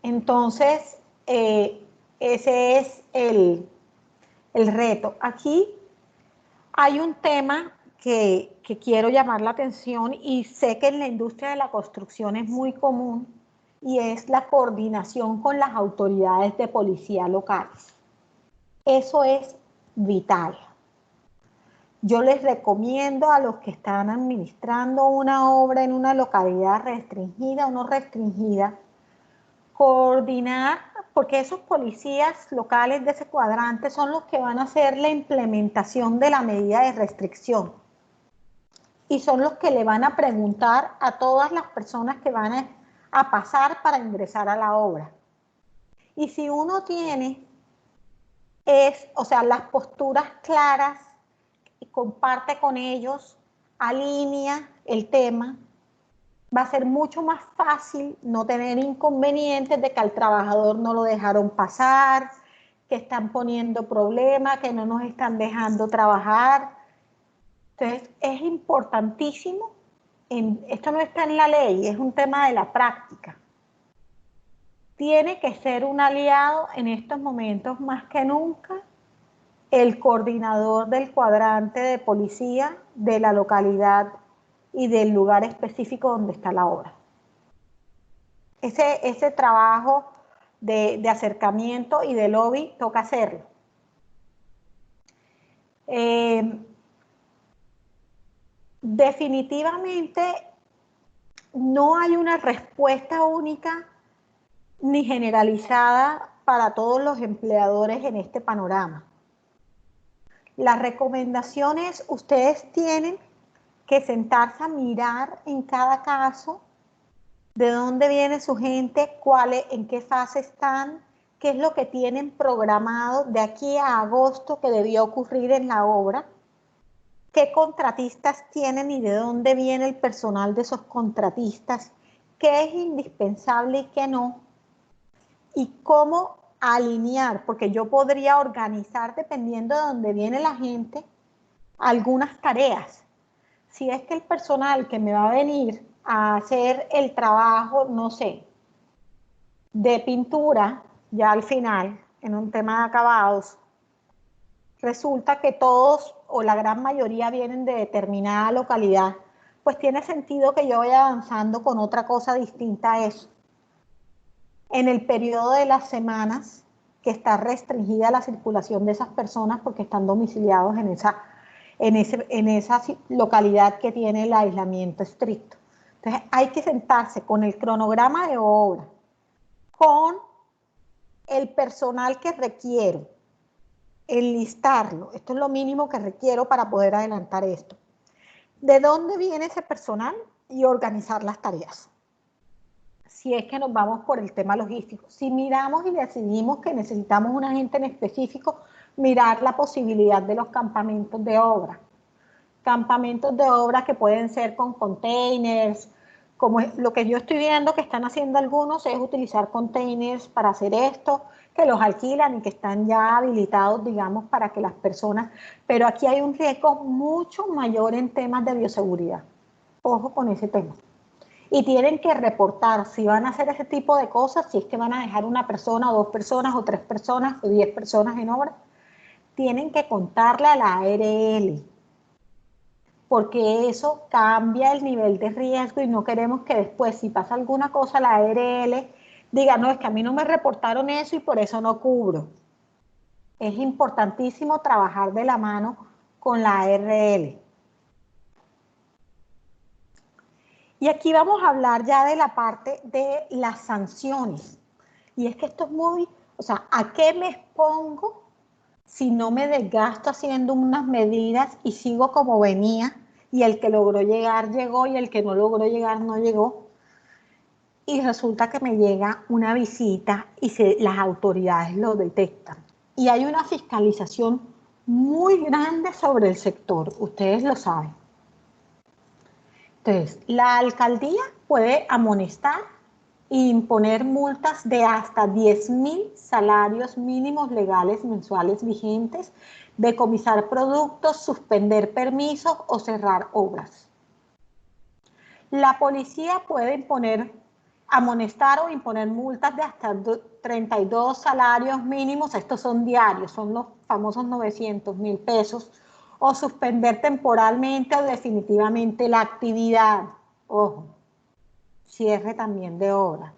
Entonces, ese es el reto. Aquí hay un tema que quiero llamar la atención y sé que en la industria de la construcción es muy común y es la coordinación con las autoridades de policía locales. Eso es vital. Yo les recomiendo a los que están administrando una obra en una localidad restringida o no restringida, coordinar, porque esos policías locales de ese cuadrante son los que van a hacer la implementación de la medida de restricción y son los que le van a preguntar a todas las personas que van a pasar para ingresar a la obra. Y si uno tiene, o sea, las posturas claras y comparte con ellos, alinea el tema, va a ser mucho más fácil no tener inconvenientes de que al trabajador no lo dejaron pasar, que están poniendo problemas, que no nos están dejando trabajar. Entonces, es importantísimo, esto no está en la ley, es un tema de la práctica. Tiene que ser un aliado en estos momentos más que nunca el coordinador del cuadrante de policía de la localidad y del lugar específico donde está la obra. Ese trabajo de acercamiento y de lobby toca hacerlo. Definitivamente no hay una respuesta única ni generalizada para todos los empleadores en este panorama. Las recomendaciones, ustedes tienen que sentarse a mirar en cada caso de dónde viene su gente, en qué fase están, qué es lo que tienen programado de aquí a agosto que debía ocurrir en la obra, qué contratistas tienen y de dónde viene el personal de esos contratistas, qué es indispensable y qué no, y cómo alinear, porque yo podría organizar, dependiendo de dónde viene la gente, algunas tareas. Si es que el personal que me va a venir a hacer el trabajo, no sé, de pintura, ya al final, en un tema de acabados, resulta que todos o la gran mayoría vienen de determinada localidad, pues tiene sentido que yo vaya avanzando con otra cosa distinta a eso. En el periodo de las semanas que está restringida la circulación de esas personas porque están domiciliados en esa localidad que tiene el aislamiento estricto. Entonces hay que sentarse con el cronograma de obra, con el personal que requiero, enlistarlo. Esto es lo mínimo que requiero para poder adelantar esto. ¿De dónde viene ese personal? Y organizar las tareas. Si es que nos vamos por el tema logístico. Si miramos y decidimos que necesitamos una gente en específico, mirar la posibilidad de los campamentos de obra. Campamentos de obra que pueden ser con containers, como lo que yo estoy viendo que están haciendo algunos es utilizar containers para hacer esto, que los alquilan y que están ya habilitados, digamos, para que las personas, pero aquí hay un riesgo mucho mayor en temas de bioseguridad. Ojo con ese tema. Y tienen que reportar si van a hacer ese tipo de cosas, si es que van a dejar una persona o 2 personas o 3 personas o 10 personas en obra, tienen que contarle a la ARL, porque eso cambia el nivel de riesgo y no queremos que después, si pasa alguna cosa, la ARL diga, no, es que a mí no me reportaron eso y por eso no cubro. Es importantísimo trabajar de la mano con la ARL. Y aquí vamos a hablar ya de la parte de las sanciones. Y es que esto es muy, o sea, ¿a qué me expongo si no me desgasto haciendo unas medidas y sigo como venía? Y el que logró llegar, llegó, y el que no logró llegar, no llegó. Y resulta que me llega una visita y las autoridades lo detectan. Y hay una fiscalización muy grande sobre el sector, ustedes lo saben. Entonces, la alcaldía puede amonestar e imponer multas de hasta 10.000 salarios mínimos legales mensuales vigentes, decomisar productos, suspender permisos o cerrar obras. La policía puede amonestar o imponer multas de hasta 32 salarios mínimos, estos son diarios, son los famosos 900.000 pesos, o suspender temporalmente o definitivamente la actividad. Ojo, cierre también de obra.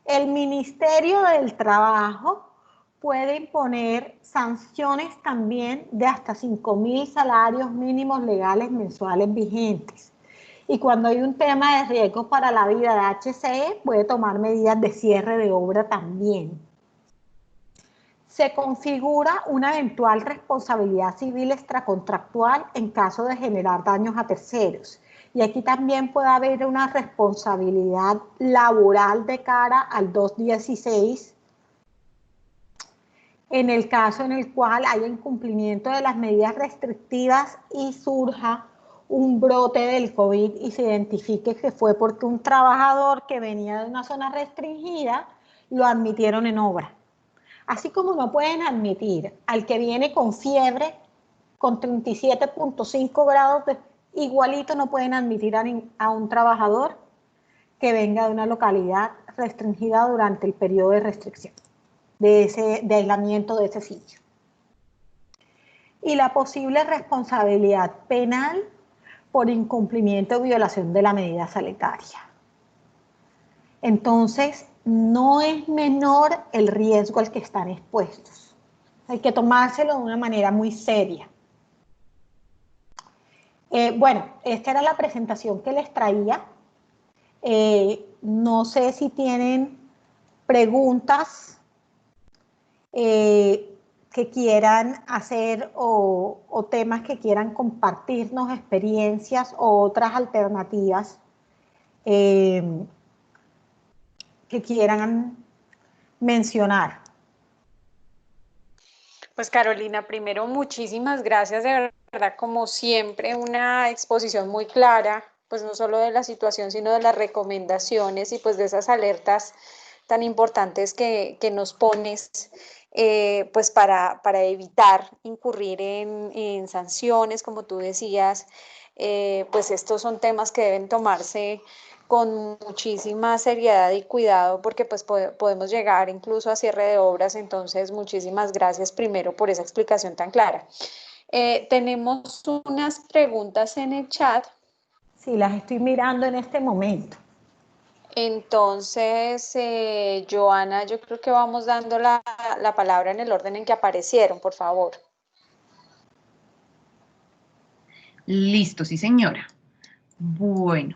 El Ministerio del Trabajo puede imponer sanciones también de hasta 5.000 salarios mínimos legales mensuales vigentes. Y cuando hay un tema de riesgo para la vida de HCE, puede tomar medidas de cierre de obra también. Se configura una eventual responsabilidad civil extracontractual en caso de generar daños a terceros. Y aquí también puede haber una responsabilidad laboral de cara al 216, en el caso en el cual haya incumplimiento de las medidas restrictivas y surja un brote del COVID y se identifique que fue porque un trabajador que venía de una zona restringida lo admitieron en obra. Así como no pueden admitir al que viene con fiebre, con 37.5 grados, igualito no pueden admitir a un trabajador que venga de una localidad restringida durante el periodo de restricción, de aislamiento de ese sitio. Y la posible responsabilidad penal por incumplimiento o violación de la medida sanitaria. Entonces, no es menor el riesgo al que están expuestos. Hay que tomárselo de una manera muy seria. Bueno, esta era la presentación que les traía. No sé si tienen preguntas que quieran hacer o temas que quieran compartirnos, experiencias o otras alternativas que quieran mencionar. Pues Carolina, primero muchísimas gracias, de verdad, como siempre, una exposición muy clara, pues no solo de la situación, sino de las recomendaciones y pues de esas alertas tan importantes que nos pones pues para evitar incurrir en sanciones, como tú decías, pues estos son temas que deben tomarse con muchísima seriedad y cuidado porque pues podemos llegar incluso a cierre de obras. Entonces muchísimas gracias primero por esa explicación tan clara. Tenemos unas preguntas en el chat. Sí, las estoy mirando en este momento. Entonces, Joana, yo creo que vamos dando la palabra en el orden en que aparecieron, por favor. Listo, sí, señora. Bueno,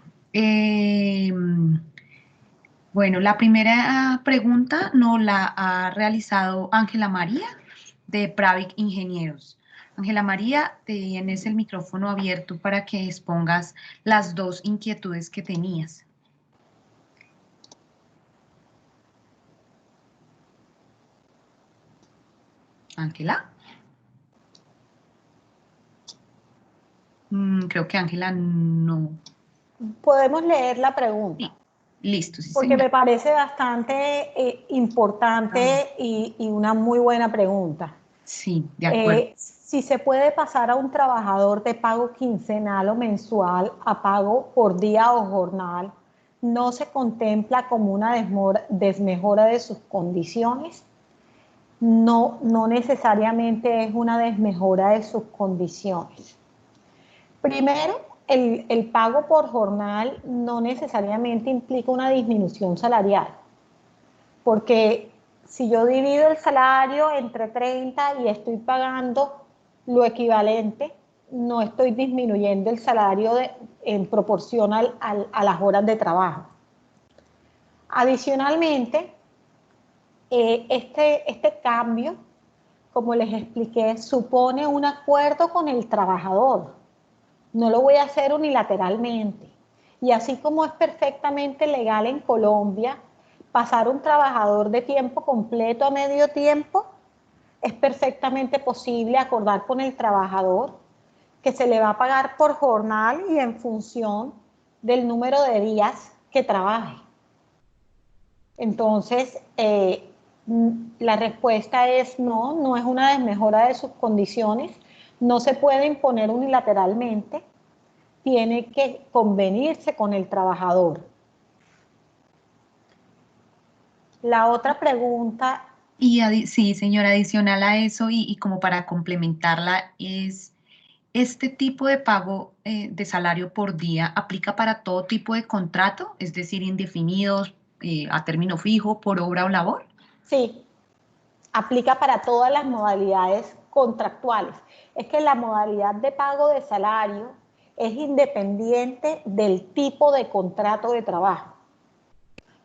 bueno, la primera pregunta nos la ha realizado Ángela María de Pravic Ingenieros. Ángela María, tienes el micrófono abierto para que expongas las dos inquietudes que tenías. Ángela. Creo que Ángela no. Podemos leer la pregunta. Sí. Listo, sí, porque señora. me parece bastante importante y una muy buena pregunta. Sí, de acuerdo. Si se puede pasar a un trabajador de pago quincenal o mensual a pago por día o jornal, ¿no se contempla como una desmejora de sus condiciones? No, no necesariamente es una desmejora de sus condiciones. Primero, el pago por jornal no necesariamente implica una disminución salarial, porque Si yo divido el salario entre 30 y estoy pagando lo equivalente, no estoy disminuyendo el salario en proporción a las horas de trabajo. Adicionalmente, este cambio, como les expliqué, supone un acuerdo con el trabajador. No lo voy a hacer unilateralmente. Y así como es perfectamente legal en Colombia pasar un trabajador de tiempo completo a medio tiempo, es perfectamente posible acordar con el trabajador que se le va a pagar por jornal y en función del número de días que trabaje. Entonces, la respuesta es no, no es una desmejora de sus condiciones, no se puede imponer unilateralmente, tiene que convenirse con el trabajador. La otra pregunta. Y sí, señora, adicional a eso y como para complementarla, es este tipo de pago de salario por día aplica para todo tipo de contrato, es decir, indefinidos, a término fijo, por obra o labor. Sí, aplica para todas las modalidades contractuales. Es que la modalidad de pago de salario es independiente del tipo de contrato de trabajo.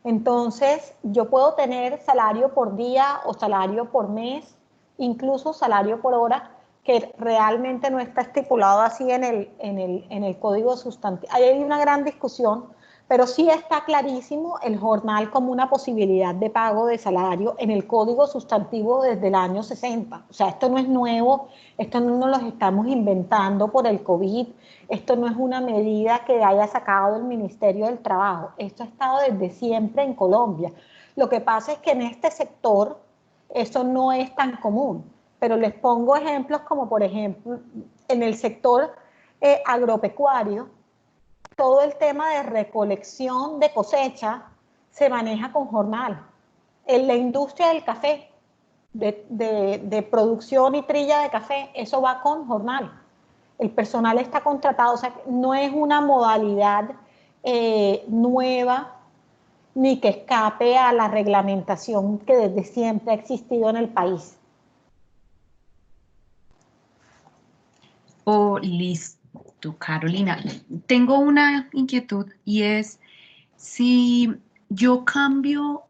Entonces, yo puedo tener salario por día o salario por mes, incluso salario por hora, que realmente no está estipulado así en el código sustantivo. Ahí hay una gran discusión, pero sí está clarísimo el jornal como una posibilidad de pago de salario en el código sustantivo desde el año 60. O sea, esto no es nuevo, esto no nos lo estamos inventando por el COVID, esto no es una medida que haya sacado el Ministerio del Trabajo, esto ha estado desde siempre en Colombia. Lo que pasa es que en este sector eso no es tan común, pero les pongo ejemplos como por ejemplo en el sector agropecuario, todo el tema de recolección de cosecha se maneja con jornal. En la industria del café, de producción y trilla de café, eso va con jornal. El personal está contratado, o sea, no es una modalidad nueva ni que escape a la reglamentación que desde siempre ha existido en el país. Oh, listo, Carolina. Tengo una inquietud y es si yo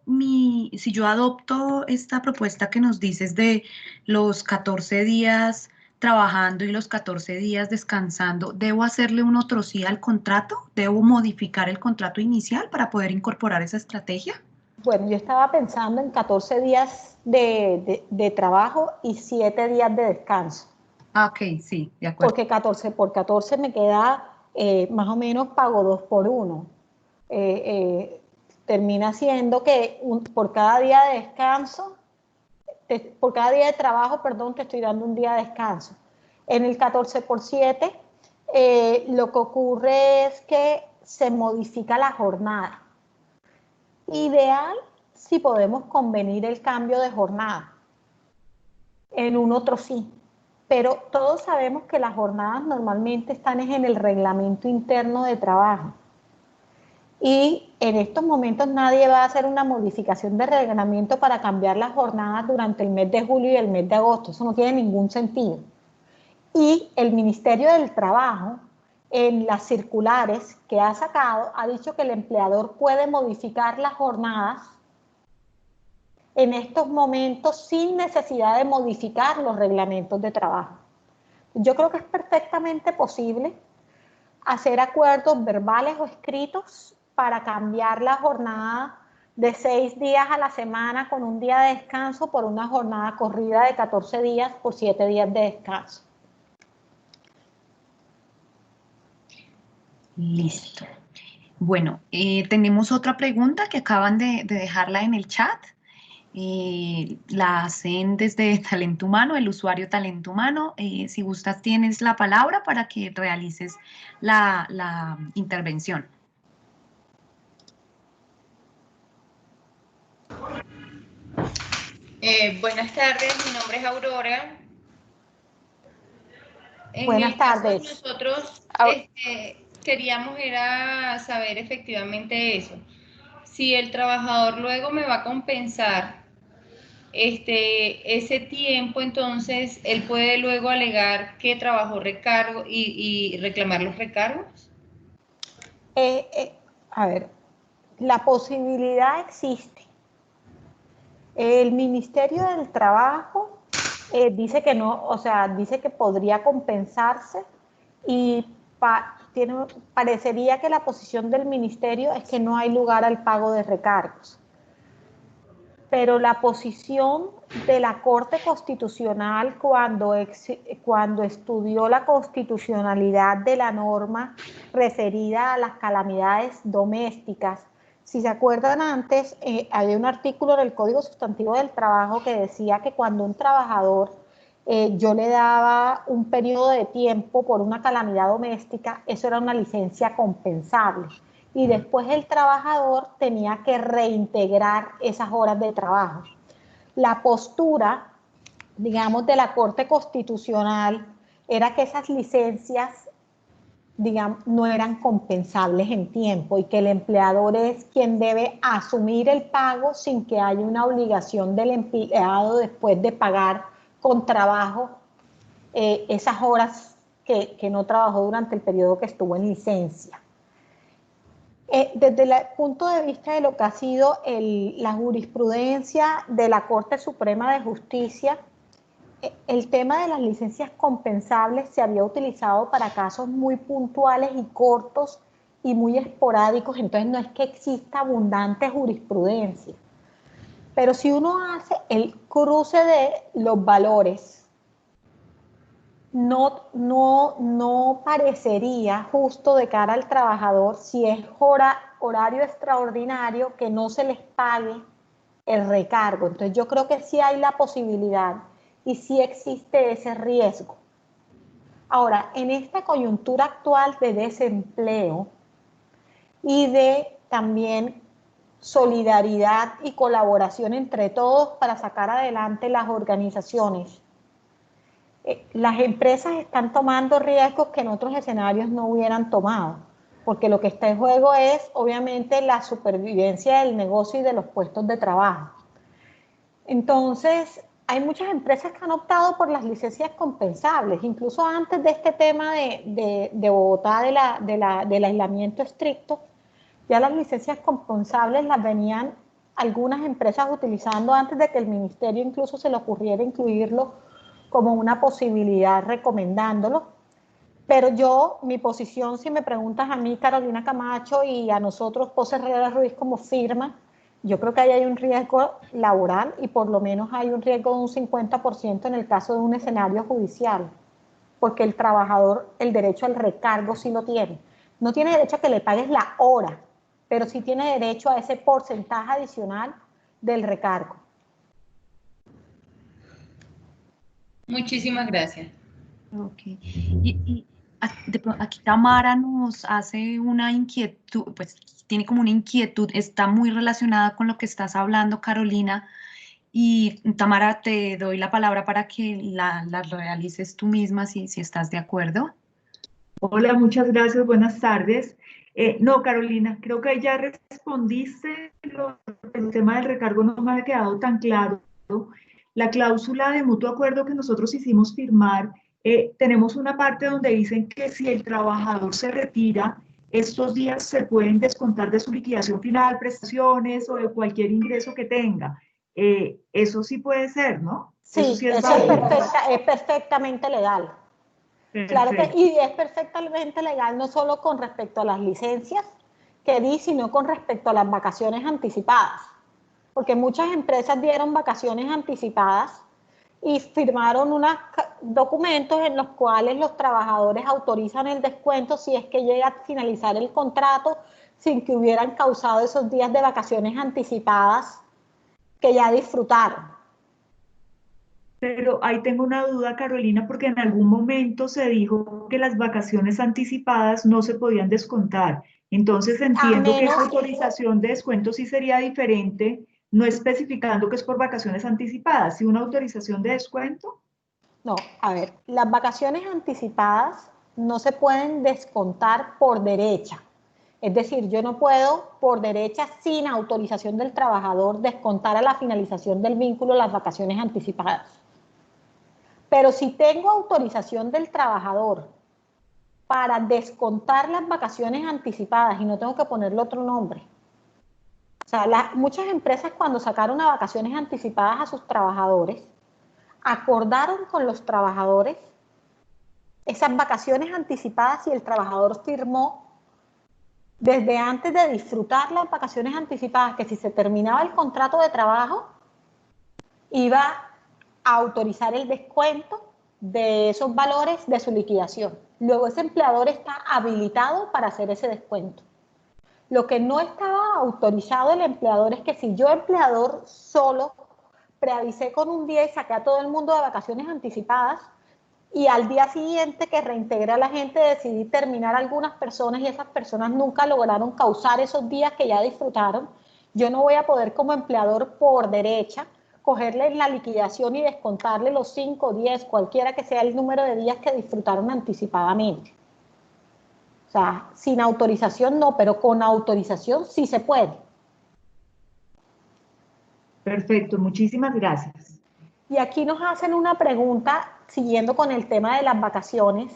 si yo adopto esta propuesta que nos dices de los 14 días trabajando y los 14 días descansando, ¿debo hacerle un otro sí al contrato? ¿Debo modificar el contrato inicial para poder incorporar esa estrategia? Bueno, yo estaba pensando en 14 días de trabajo y 7 días de descanso. Ah, ok, sí, de acuerdo. Porque 14 por 14 me queda más o menos pago 2 por 1. Termina siendo que por cada día de descanso, por cada día de trabajo, perdón, te estoy dando un día de descanso. En el 14 por 7, lo que ocurre es que se modifica la jornada. Ideal si podemos convenir el cambio de jornada. En un otro sí. Pero todos sabemos que las jornadas normalmente están en el reglamento interno de trabajo. Y en estos momentos nadie va a hacer una modificación de reglamento para cambiar las jornadas durante el mes de julio y el mes de agosto. Eso no tiene ningún sentido. Y el Ministerio del Trabajo, en las circulares que ha sacado, ha dicho que el empleador puede modificar las jornadas en estos momentos sin necesidad de modificar los reglamentos de trabajo. Yo creo que es perfectamente posible hacer acuerdos verbales o escritos para cambiar la jornada de 6 días a la semana con un día de descanso por una jornada corrida de 14 días por 7 días de descanso. Listo. Bueno, tenemos otra pregunta que acaban de dejarla en el chat. La hacen desde Talento Humano, el usuario Talento Humano. Si gustas, tienes la palabra para que realices la intervención. Buenas tardes, mi nombre es Aurora. Buenas tardes. Nosotros queríamos era saber efectivamente eso. Si el trabajador luego me va a compensar ese tiempo, entonces, él puede luego alegar que trabajó recargo y reclamar los recargos. A ver, la posibilidad existe. El Ministerio del Trabajo dice que no, o sea, dice que podría compensarse y parecería que la posición del Ministerio es que no hay lugar al pago de recargos. Pero la posición de la Corte Constitucional cuando estudió la constitucionalidad de la norma referida a las calamidades domésticas, si se acuerdan antes, había un artículo en el Código Sustantivo del Trabajo que decía que cuando un trabajador yo le daba un periodo de tiempo por una calamidad doméstica, eso era una licencia compensable. Y después el trabajador tenía que reintegrar esas horas de trabajo. La postura, digamos, de la Corte Constitucional era que esas licencias, digamos, no eran compensables en tiempo y que el empleador es quien debe asumir el pago sin que haya una obligación del empleado después de pagar con trabajo esas horas que no trabajó durante el periodo que estuvo en licencia. Desde el punto de vista de lo que ha sido la jurisprudencia de la Corte Suprema de Justicia, el tema de las licencias compensables se había utilizado para casos muy puntuales y cortos y muy esporádicos, entonces no es que exista abundante jurisprudencia. Pero si uno hace el cruce de los valores, no parecería justo de cara al trabajador si es horario extraordinario que no se les pague el recargo. Entonces yo creo que sí hay la posibilidad y sí existe ese riesgo. Ahora, en esta coyuntura actual de desempleo y de también solidaridad y colaboración entre todos para sacar adelante las organizaciones, las empresas están tomando riesgos que en otros escenarios no hubieran tomado, porque lo que está en juego es obviamente la supervivencia del negocio y de los puestos de trabajo. Entonces, hay muchas empresas que han optado por las licencias compensables, incluso antes de este tema de Bogotá, del aislamiento estricto, ya las licencias compensables las venían algunas empresas utilizando antes de que el ministerio incluso se le ocurriera incluirlo como una posibilidad, recomendándolo. Pero mi posición, si me preguntas a mí, Carolina Camacho, y a nosotros, José Herrera Ruiz, como firma, yo creo que ahí hay un riesgo laboral y por lo menos hay un riesgo de un 50% en el caso de un escenario judicial, porque el trabajador, el derecho al recargo sí lo tiene. No tiene derecho a que le pagues la hora, pero sí tiene derecho a ese porcentaje adicional del recargo. Muchísimas gracias. Ok. Aquí Tamara nos hace una inquietud, pues tiene como una inquietud, está muy relacionada con lo que estás hablando, Carolina. Y Tamara, te doy la palabra para que la realices tú misma, si estás de acuerdo. Hola, muchas gracias, buenas tardes. No, Carolina, creo que ya respondiste, el tema del recargo no me ha quedado tan claro. La cláusula de mutuo acuerdo que nosotros hicimos firmar, tenemos una parte donde dicen que si el trabajador se retira, estos días se pueden descontar de su liquidación final, prestaciones o de cualquier ingreso que tenga. Eso sí puede ser, ¿no? Sí, eso es perfectamente legal. Perfecto. Claro que, y es perfectamente legal no solo con respecto a las licencias que di, sino con respecto a las vacaciones anticipadas. Porque muchas empresas dieron vacaciones anticipadas y firmaron unos documentos en los cuales los trabajadores autorizan el descuento si es que llega a finalizar el contrato sin que hubieran causado esos días de vacaciones anticipadas que ya disfrutaron. Pero ahí tengo una duda, Carolina, porque en algún momento se dijo que las vacaciones anticipadas no se podían descontar. Entonces entiendo que esa autorización de descuento sí sería diferente, no especificando que es por vacaciones anticipadas, ¿sí una autorización de descuento? No, a ver, las vacaciones anticipadas no se pueden descontar por derecha. Es decir, yo no puedo, por derecha, sin autorización del trabajador, descontar a la finalización del vínculo las vacaciones anticipadas. Pero si tengo autorización del trabajador para descontar las vacaciones anticipadas y no tengo que ponerle otro nombre. O sea, muchas empresas cuando sacaron a vacaciones anticipadas a sus trabajadores, acordaron con los trabajadores esas vacaciones anticipadas y el trabajador firmó desde antes de disfrutar las vacaciones anticipadas que si se terminaba el contrato de trabajo iba a autorizar el descuento de esos valores de su liquidación. Luego ese empleador está habilitado para hacer ese descuento. Lo que no estaba autorizado el empleador es que si yo empleador solo preavisé con un día y saqué a todo el mundo de vacaciones anticipadas y al día siguiente que reintegré a la gente decidí terminar algunas personas y esas personas nunca lograron causar esos días que ya disfrutaron, yo no voy a poder como empleador por derecha cogerle la liquidación y descontarle los 5, 10, cualquiera que sea el número de días que disfrutaron anticipadamente. O sea, sin autorización no, pero con autorización sí se puede. Perfecto, muchísimas gracias. Y aquí nos hacen una pregunta, siguiendo con el tema de las vacaciones,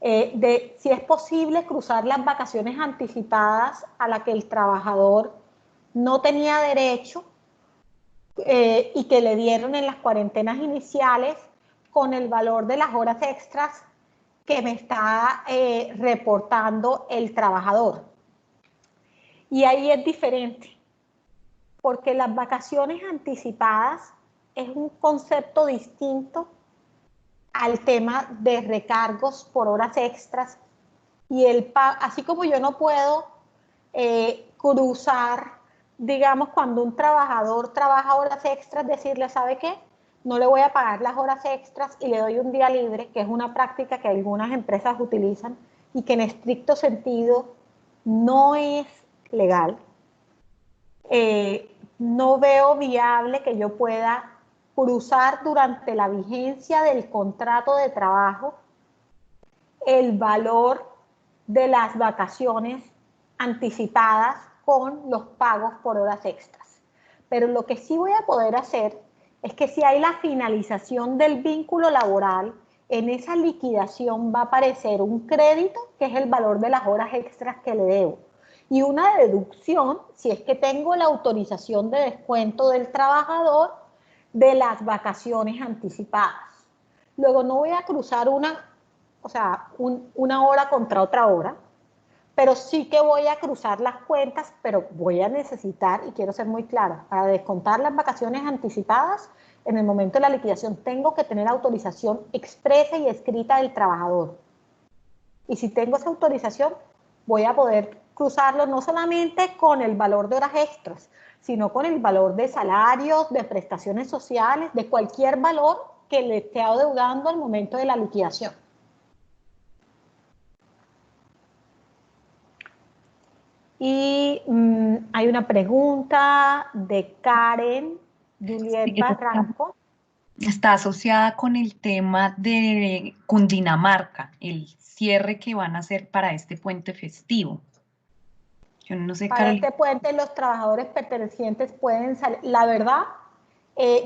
de si es posible cruzar las vacaciones anticipadas a las que el trabajador no tenía derecho y que le dieron en las cuarentenas iniciales con el valor de las horas extras que me está reportando el trabajador. Y ahí es diferente, porque las vacaciones anticipadas es un concepto distinto al tema de recargos por horas extras y así como yo no puedo cruzar, digamos, cuando un trabajador trabaja horas extras, decirle, ¿sabe qué? No le voy a pagar las horas extras y le doy un día libre, que es una práctica que algunas empresas utilizan y que en estricto sentido no es legal. No veo viable que yo pueda cruzar durante la vigencia del contrato de trabajo el valor de las vacaciones anticipadas con los pagos por horas extras. Pero lo que sí voy a poder hacer es que si hay la finalización del vínculo laboral, en esa liquidación va a aparecer un crédito, que es el valor de las horas extras que le debo, y una deducción, si es que tengo la autorización de descuento del trabajador, de las vacaciones anticipadas. Luego no voy a cruzar una hora contra otra hora, pero sí que voy a cruzar las cuentas, pero voy a necesitar, y quiero ser muy clara, para descontar las vacaciones anticipadas, en el momento de la liquidación tengo que tener autorización expresa y escrita del trabajador. Y si tengo esa autorización, voy a poder cruzarlo no solamente con el valor de horas extras, sino con el valor de salarios, de prestaciones sociales, de cualquier valor que le esté adeudando al momento de la liquidación. Y hay una pregunta de Karen Juliet Barranco. Está asociada con el tema de Cundinamarca, el cierre que van a hacer para este puente festivo. Yo no sé, para este puente los trabajadores pertenecientes pueden salir. La verdad,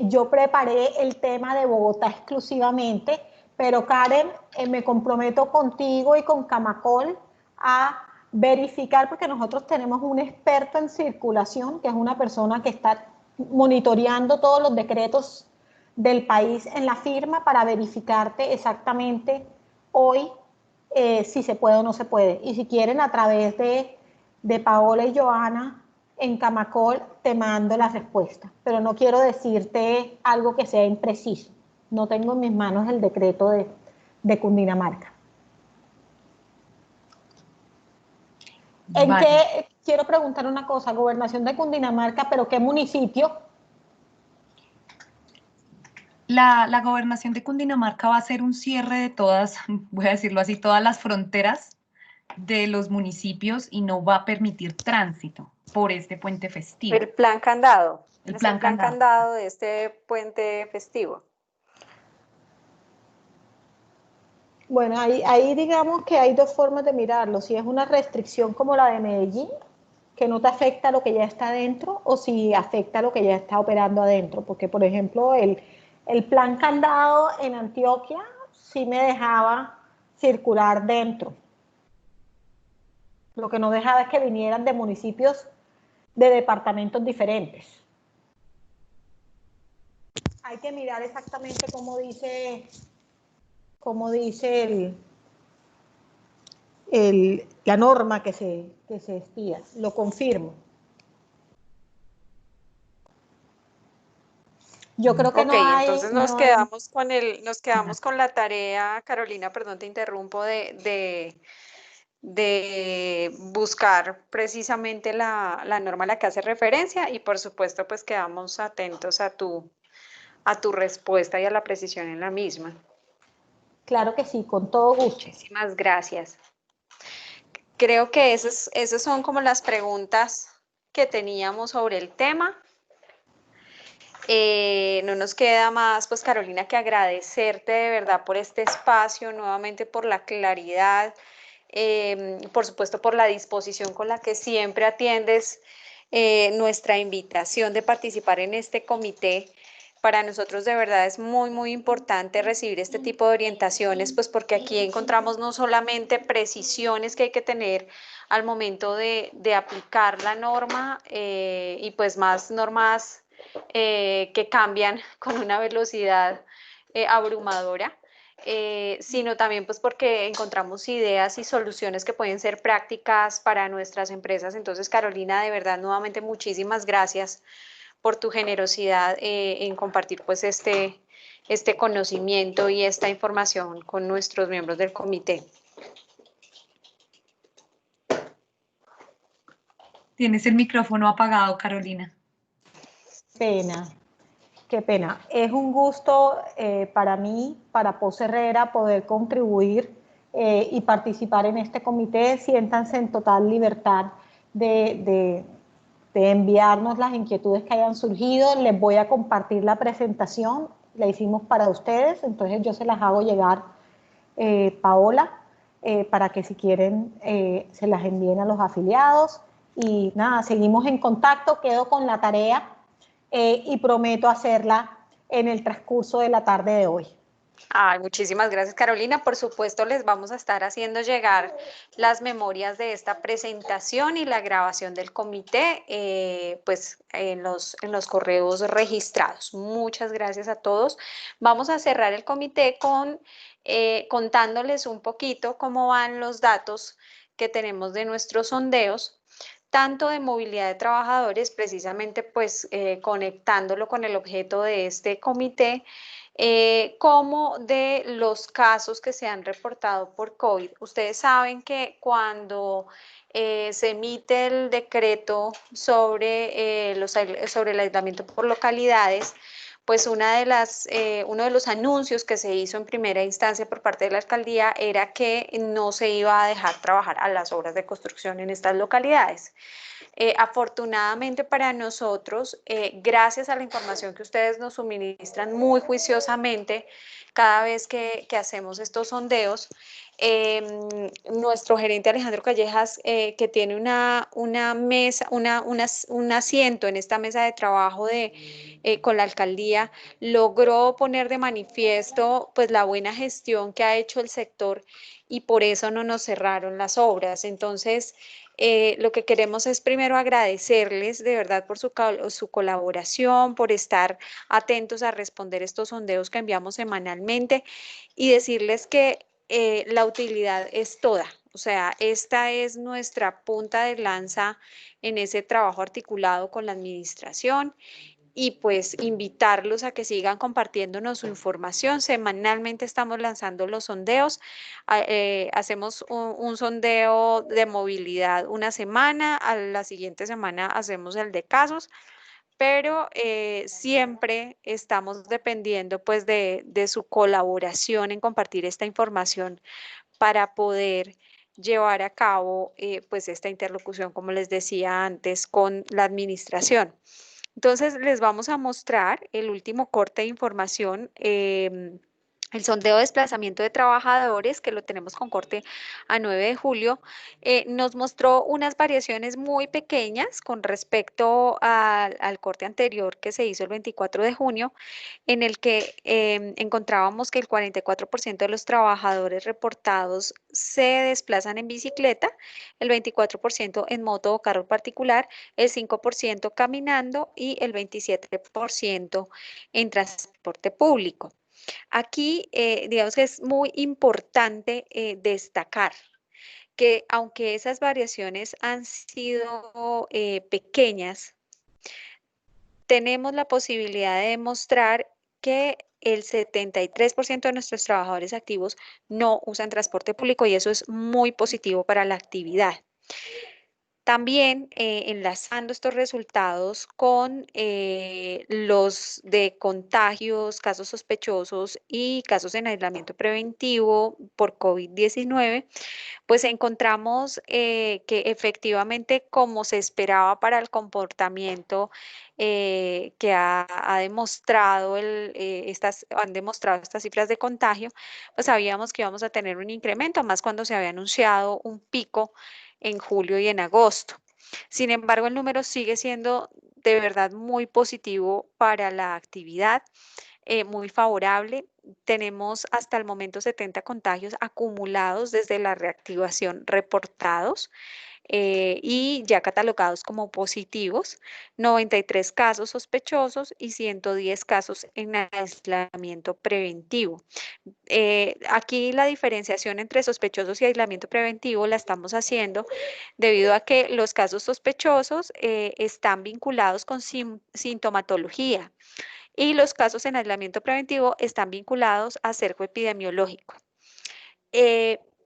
yo preparé el tema de Bogotá exclusivamente, pero Karen, me comprometo contigo y con Camacol a verificar, porque nosotros tenemos un experto en circulación, que es una persona que está monitoreando todos los decretos del país en la firma para verificarte exactamente hoy si se puede o no se puede. Y si quieren, a través de Paola y Joana en Camacol te mando la respuesta, pero no quiero decirte algo que sea impreciso. No tengo en mis manos el decreto de Cundinamarca. ¿En qué? Quiero preguntar una cosa, Gobernación de Cundinamarca, pero ¿qué municipio? La gobernación de Cundinamarca va a hacer un cierre de todas, voy a decirlo así, todas las fronteras de los municipios y no va a permitir tránsito por este puente festivo. El plan candado. El plan candado. Candado de este puente festivo. Bueno, ahí digamos que hay dos formas de mirarlo. Si es una restricción como la de Medellín, que no te afecta lo que ya está adentro, o si afecta lo que ya está operando adentro. Porque, por ejemplo, el plan candado en Antioquia sí me dejaba circular dentro. Lo que no dejaba es que vinieran de municipios, de departamentos diferentes. Hay que mirar exactamente cómo dice la norma que se estila. Lo confirmo. Yo creo que Ok, no hay, entonces no hay. nos quedamos con la tarea, Carolina, perdón, te interrumpo, de buscar precisamente la norma a la que hace referencia y por supuesto pues quedamos atentos a tu respuesta y a la precisión en la misma. Claro que sí, con todo gusto. Muchísimas gracias. Creo que esas son como las preguntas que teníamos sobre el tema. No nos queda más, pues Carolina, que agradecerte de verdad por este espacio, nuevamente por la claridad, por supuesto por la disposición con la que siempre atiendes nuestra invitación de participar en este comité. Para nosotros de verdad es muy, muy importante recibir este tipo de orientaciones, pues porque aquí encontramos no solamente precisiones que hay que tener al momento de aplicar la norma y pues más normas que cambian con una velocidad abrumadora, sino también pues porque encontramos ideas y soluciones que pueden ser prácticas para nuestras empresas. Entonces, Carolina, de verdad, nuevamente muchísimas gracias por tu generosidad en compartir pues este conocimiento y esta información con nuestros miembros del comité. Tienes el micrófono apagado, Carolina. Pena, qué pena. Es un gusto para mí, para Pose Herrera, poder contribuir y participar en este comité. Siéntanse en total libertad de enviarnos las inquietudes que hayan surgido. Les voy a compartir la presentación, la hicimos para ustedes, entonces yo se las hago llegar, Paola, para que si quieren se las envíen a los afiliados. Y nada, seguimos en contacto, quedo con la tarea y prometo hacerla en el transcurso de la tarde de hoy. Ay, muchísimas gracias, Carolina. Por supuesto, les vamos a estar haciendo llegar las memorias de esta presentación y la grabación del comité, pues en los correos registrados. Muchas gracias a todos. Vamos a cerrar el comité contándoles un poquito cómo van los datos que tenemos de nuestros sondeos, tanto de movilidad de trabajadores, precisamente pues conectándolo con el objeto de este comité, como de los casos que se han reportado por COVID. Ustedes saben que cuando se emite el decreto sobre el aislamiento por localidades, pues uno de los anuncios que se hizo en primera instancia por parte de la alcaldía era que no se iba a dejar trabajar a las obras de construcción en estas localidades. Afortunadamente para nosotros, gracias a la información que ustedes nos suministran muy juiciosamente cada vez que hacemos estos sondeos, nuestro gerente Alejandro Callejas, que tiene una mesa, un asiento en esta mesa de trabajo con la alcaldía, logró poner de manifiesto pues la buena gestión que ha hecho el sector y por eso no nos cerraron las obras. Entonces, lo que queremos es primero agradecerles de verdad por su colaboración, por estar atentos a responder estos sondeos que enviamos semanalmente y decirles que la utilidad es toda. O sea, esta es nuestra punta de lanza en ese trabajo articulado con la administración y pues invitarlos a que sigan compartiéndonos su información. Semanalmente estamos lanzando los sondeos. Hacemos un sondeo de movilidad una semana, a la siguiente semana hacemos el de casos, pero siempre estamos dependiendo pues de su colaboración en compartir esta información para poder llevar a cabo pues esta interlocución, como les decía antes, con la administración. Entonces les vamos a mostrar el último corte de información El sondeo de desplazamiento de trabajadores, que lo tenemos con corte a 9 de julio, nos mostró unas variaciones muy pequeñas con respecto al corte anterior que se hizo el 24 de junio, en el que encontrábamos que el 44% de los trabajadores reportados se desplazan en bicicleta, el 24% en moto o carro particular, el 5% caminando y el 27% en transporte público. Aquí, digamos que es muy importante destacar que aunque esas variaciones han sido pequeñas, tenemos la posibilidad de demostrar que el 73% de nuestros trabajadores activos no usan transporte público y eso es muy positivo para la actividad. También enlazando estos resultados con los de contagios, casos sospechosos y casos en aislamiento preventivo por COVID-19, pues encontramos que efectivamente, como se esperaba para el comportamiento que ha demostrado han demostrado estas cifras de contagio, pues sabíamos que íbamos a tener un incremento, más cuando se había anunciado un pico en julio y en agosto. Sin embargo, el número sigue siendo de verdad muy positivo para la actividad, muy favorable. Tenemos hasta el momento 70 contagios acumulados desde la reactivación reportados y ya catalogados como positivos, 93 casos sospechosos y 110 casos en aislamiento preventivo. Aquí la diferenciación entre sospechosos y aislamiento preventivo la estamos haciendo debido a que los casos sospechosos están vinculados con sintomatología y los casos en aislamiento preventivo están vinculados a cerco epidemiológico.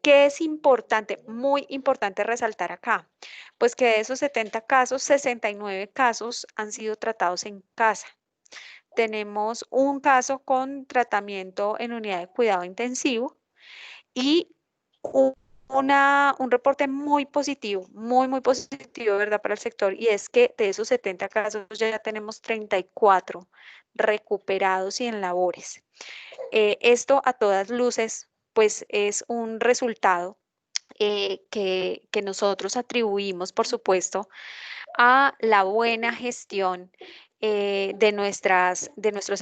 ¿Qué es importante? Muy importante resaltar acá, pues que de esos 70 casos, 69 casos han sido tratados en casa. Tenemos un caso con tratamiento en unidad de cuidado intensivo y un reporte muy positivo, muy positivo, ¿verdad?, para el sector, y es que de esos 70 casos ya tenemos 34 recuperados y en labores. Esto a todas luces, pues es un resultado que nosotros atribuimos, por supuesto, a la buena gestión de nuestros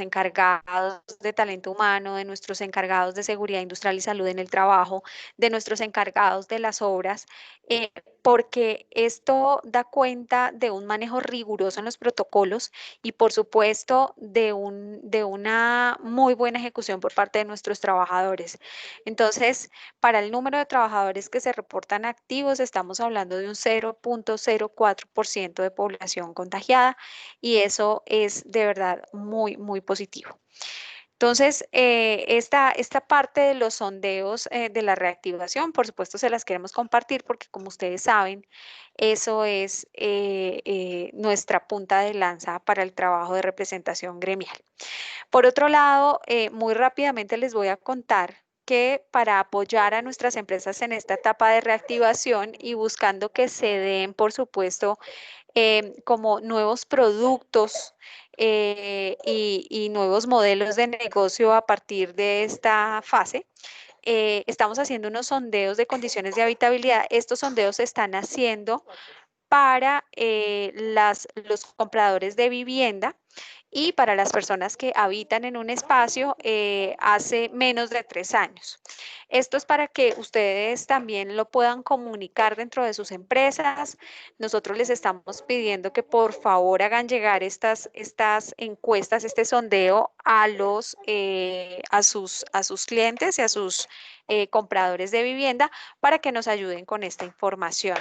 encargados de talento humano, de nuestros encargados de seguridad industrial y salud en el trabajo, de nuestros encargados de las obras, porque esto da cuenta de un manejo riguroso en los protocolos y, por supuesto, de una muy buena ejecución por parte de nuestros trabajadores. Entonces, para el número de trabajadores que se reportan activos, estamos hablando de un 0.04% de población contagiada y eso es de verdad muy positivo. Entonces, esta parte de los sondeos de la reactivación, por supuesto, se las queremos compartir porque, como ustedes saben, eso es nuestra punta de lanza para el trabajo de representación gremial. Por otro lado, muy rápidamente les voy a contar que para apoyar a nuestras empresas en esta etapa de reactivación y buscando que se den, por supuesto, como nuevos productos y nuevos modelos de negocio a partir de esta fase, estamos haciendo unos sondeos de condiciones de habitabilidad. Estos sondeos se están haciendo para los compradores de vivienda y para las personas que habitan en un espacio hace menos de 3 años. Esto es para que ustedes también lo puedan comunicar dentro de sus empresas. Nosotros les estamos pidiendo que por favor hagan llegar estas encuestas, este sondeo a sus clientes y a sus compradores de vivienda para que nos ayuden con esta información.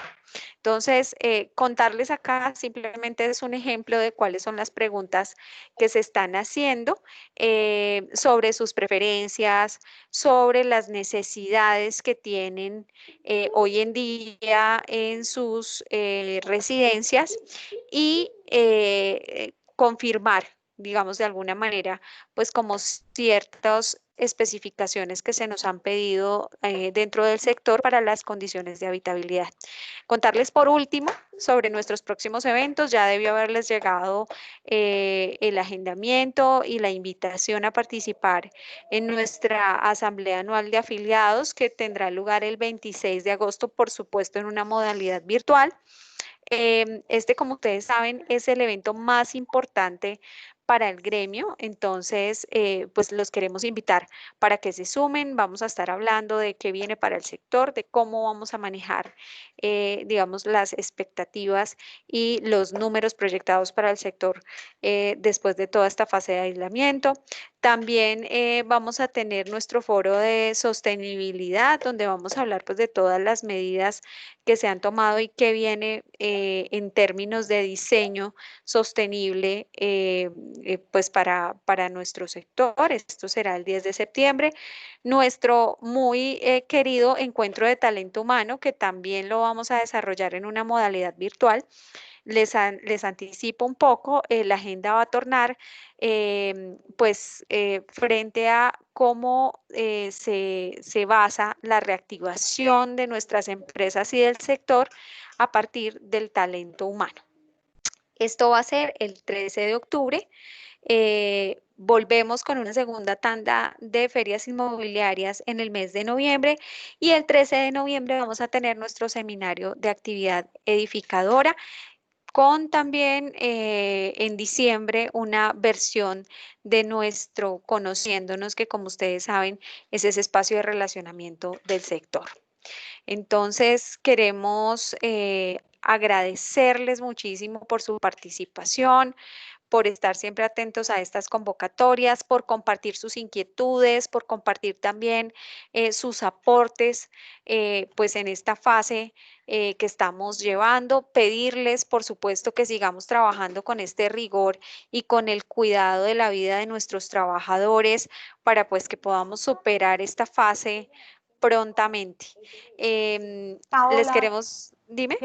Entonces, contarles acá simplemente es un ejemplo de cuáles son las preguntas que se están haciendo sobre sus preferencias, sobre las necesidades que tienen hoy en día en sus residencias y confirmar, digamos de alguna manera, pues como ciertos especificaciones que se nos han pedido dentro del sector para las condiciones de habitabilidad. Contarles por último sobre nuestros próximos eventos. Ya debió haberles llegado el agendamiento y la invitación a participar en nuestra asamblea anual de afiliados, que tendrá lugar el 26 de agosto, por supuesto en una modalidad virtual. Este, como ustedes saben, es el evento más importante para el gremio, entonces pues los queremos invitar para que se sumen. Vamos a estar hablando de qué viene para el sector, de cómo vamos a manejar, digamos, las expectativas y los números proyectados para el sector después de toda esta fase de aislamiento. También vamos a tener nuestro foro de sostenibilidad, donde vamos a hablar pues de todas las medidas que se han tomado y que viene en términos de diseño sostenible pues para nuestro sector. Esto será el 10 de septiembre. Nuestro muy querido encuentro de talento humano, que también lo vamos a desarrollar en una modalidad virtual. Les anticipo un poco, la agenda va a tornar pues frente a cómo se basa la reactivación de nuestras empresas y del sector a partir del talento humano. Esto va a ser el 13 de octubre. Volvemos con una segunda tanda de ferias inmobiliarias en el mes de noviembre, y el 13 de noviembre vamos a tener nuestro seminario de actividad edificadora, con también en diciembre una versión de nuestro Conociéndonos, que como ustedes saben es ese espacio de relacionamiento del sector. Entonces queremos agradecerles muchísimo por su participación, por estar siempre atentos a estas convocatorias, por compartir sus inquietudes, por compartir también sus aportes pues en esta fase que estamos llevando. Pedirles, por supuesto, que sigamos trabajando con este rigor y con el cuidado de la vida de nuestros trabajadores para pues que podamos superar esta fase prontamente. Les Paola, queremos, dime.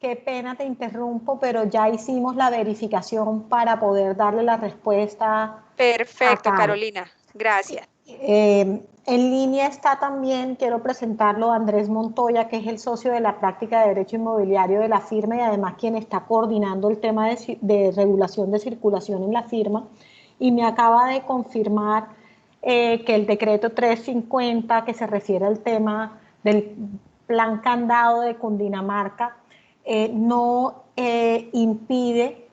qué pena te interrumpo, pero ya hicimos la verificación para poder darle la respuesta a Perfecto, Caro. Carolina, gracias. En línea está también, quiero presentarlo, Andrés Montoya, que es el socio de la práctica de Derecho Inmobiliario de la firma y además quien está coordinando el tema de regulación de circulación en la firma, y me acaba de confirmar que el decreto 350, que se refiere al tema del plan candado de Cundinamarca, no impide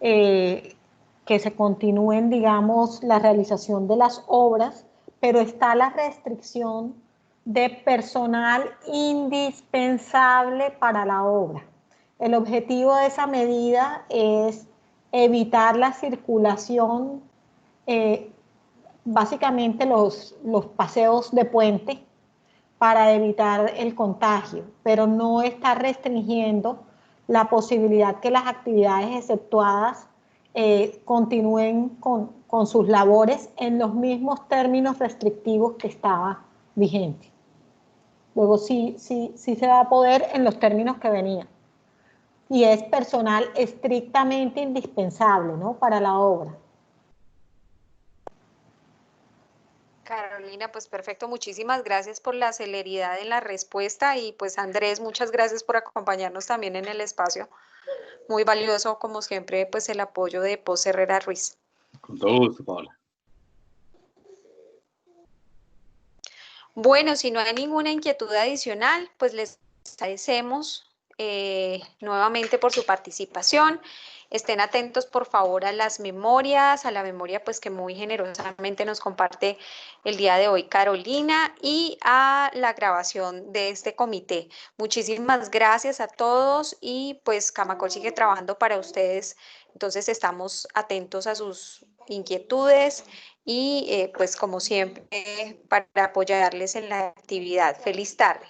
que se continúen, digamos, la realización de las obras, pero está la restricción de personal indispensable para la obra. El objetivo de esa medida es evitar la circulación, básicamente los paseos de puente, para evitar el contagio, pero no está restringiendo la posibilidad que las actividades exceptuadas continúen con sus labores en los mismos términos restrictivos que estaba vigente. Luego sí se va a poder en los términos que venía. Y es personal estrictamente indispensable, ¿no?, para la obra. Carolina, pues perfecto, muchísimas gracias por la celeridad en la respuesta, y pues Andrés, muchas gracias por acompañarnos también en el espacio. Muy valioso, como siempre, pues el apoyo de Pos Herrera Ruiz. Con todo gusto, Paola. Bueno, si no hay ninguna inquietud adicional, pues les agradecemos nuevamente por su participación. Estén atentos, por favor, a las memorias, a la memoria pues que muy generosamente nos comparte el día de hoy Carolina, y a la grabación de este comité. Muchísimas gracias a todos, y pues Camacol sigue trabajando para ustedes. Entonces estamos atentos a sus inquietudes y pues como siempre para apoyarles en la actividad. Feliz tarde.